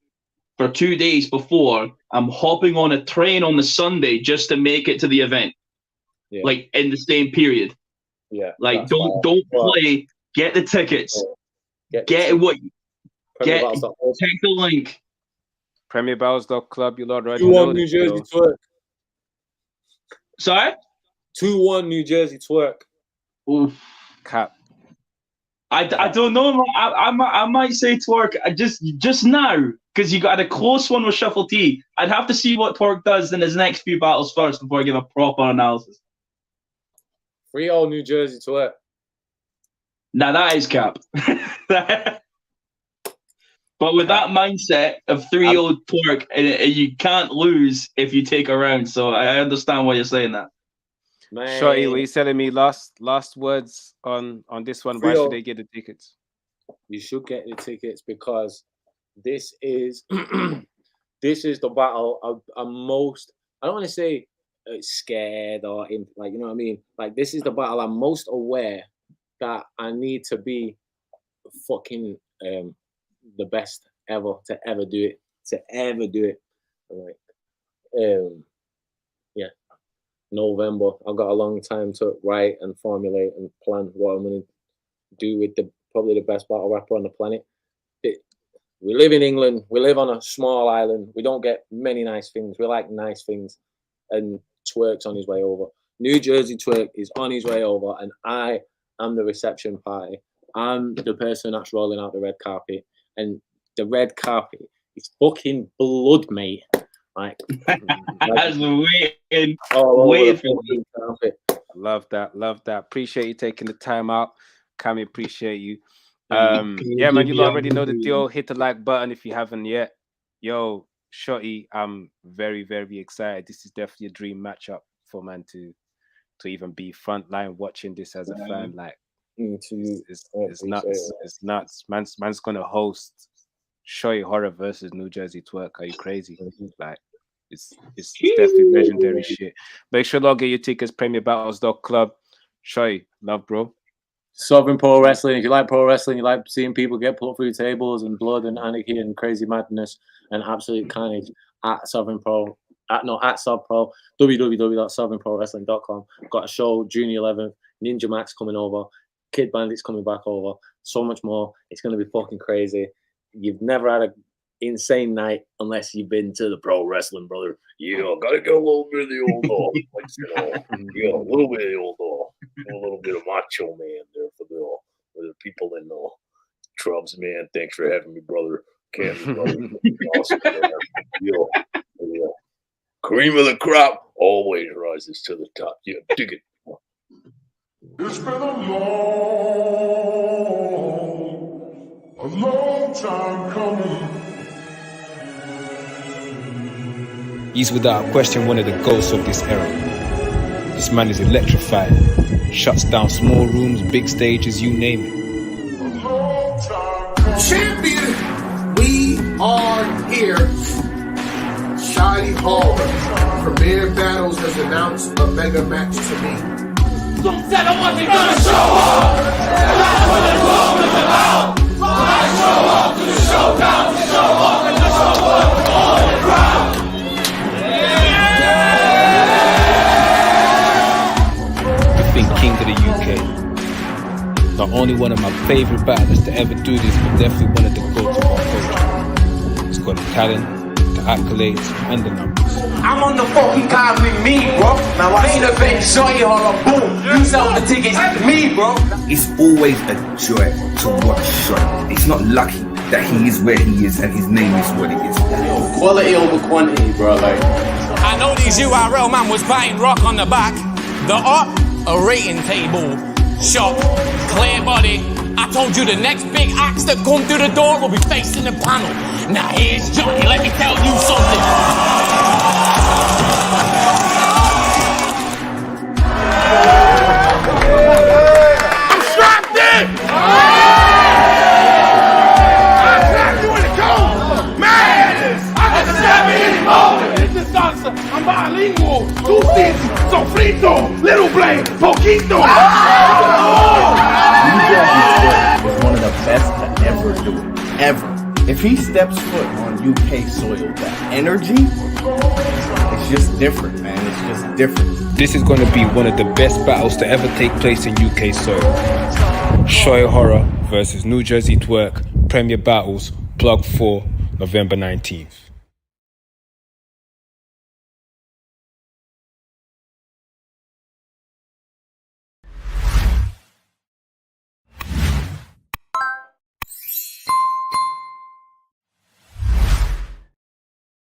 J: for 2 days before. I'm hopping on a train on the Sunday just to make it to the event, like in the same period.
M: Yeah,
J: like don't play. Get the tickets. Take the link.
I: PremierBattles.club. You already
M: 2-1 New Jersey Twork.
J: Sorry?
M: 2-1 New Jersey Twork.
J: Oof.
I: Cap.
J: I don't know. I might say Twork just now because you got a close one with Shuffle T. I'd have to see what Twork does in his next few battles first before I give a proper analysis.
M: 3-0 New Jersey Twork.
J: Now that is cap. But with that mindset of 3-0 Twork, you can't lose if you take a round. So I understand why you're saying that.
M: Man.
I: Shotty, were you telling me last words on this one? Why should they get the tickets?
M: You should get the tickets because this is the battle I'm most. I don't want to say scared or you know what I mean. Like this is the battle I'm most aware that I need to be fucking the best ever to ever do it. Like, November. I've got a long time to write and formulate and plan what I'm gonna do with probably the best battle rapper on the planet. We live in England. We live on a small island. We don't get many nice things. We like nice things, and Twork's on his way over. New Jersey Twork is on his way over, and I am the reception party. I'm the person that's rolling out the red carpet, and the red carpet is fucking blood, mate. Like,
J: that's waiting.
I: Waiting for the carpet. Love that. Appreciate you taking the time out. Kami, appreciate you. Yeah, man, you already know the deal. Hit the like button if you haven't yet. Yo, Shotty, I'm very, very excited. This is definitely a dream matchup for man to even be frontline watching this as a fan. Like, it's nuts. It's nuts. Man's gonna host Shotty Horroh versus New Jersey Twork. Are you crazy? Like, it's definitely legendary shit. Make sure to get your tickets. PremierBattles.club. Shotty, love, bro.
M: Southern Pro Wrestling. If you like pro wrestling, you like seeing people get put through tables and blood and anarchy and crazy madness and absolute carnage at Southern Pro. At South Pro. www.southernprowrestling.com. Got a show June 11th. Ninja Max coming over. Kid Bandit's coming back over. So much more. It's going to be fucking crazy. You've never had an insane night unless you've been to the pro wrestling, brother. Yeah, gotta get a little bit of the old dog. Like, you know, a little bit of the old dog. A little bit of macho man there for the people in the Trubs, man. Thanks for having me, brother. Candy, brother. Awesome, yeah. Cream of the crop always rises to the top. Yeah, dig it.
B: It's been a long time coming.
C: He's without question one of the ghosts of this era. This man is electrified, shuts down small rooms, big stages, you name it.
D: Champion, we are here. Shotty Horroh, Premier Battles has announced a mega match to me.
Q: Some said I wasn't gonna show up, and that's what the club is about. I show up to the show.
C: Been king of the UK. Not only one of my favorite battlers to ever do this, but definitely one of the GOATs of our culture. He's got the talent, the accolades, and the numbers.
F: I'm on the fucking card with me, bro. Now I ain't a event, Shotty Horroh, boom. You sell the tickets to me, bro.
G: It's always a joy to watch Shotty. It's not lucky that he is where he is and his name is what it is.
M: Quality over quantity, bro. Like,
E: I know these URL man was biting rock on the back. The up, a rating table. Shot, clear body. I told you the next big acts that come through the door will be facing the panel. Now here's Johnny, let me tell you something.
D: I'm strapped in! I slap you in the cold! Madness! I can stab you any moment! It's the salsa, I'm bilingual. Two seasons, sofrito, little blade, poquito!
H: Jerzey Twork is one of the best to ever do it. Ever. If he steps foot on UK soil, that energy, it's just different, man. It's just different.
C: This is going to be one of the best battles to ever take place in UK soil. Shotty Horroh versus Jerzey Twork, Premier Battles, Plug 4, November 19th.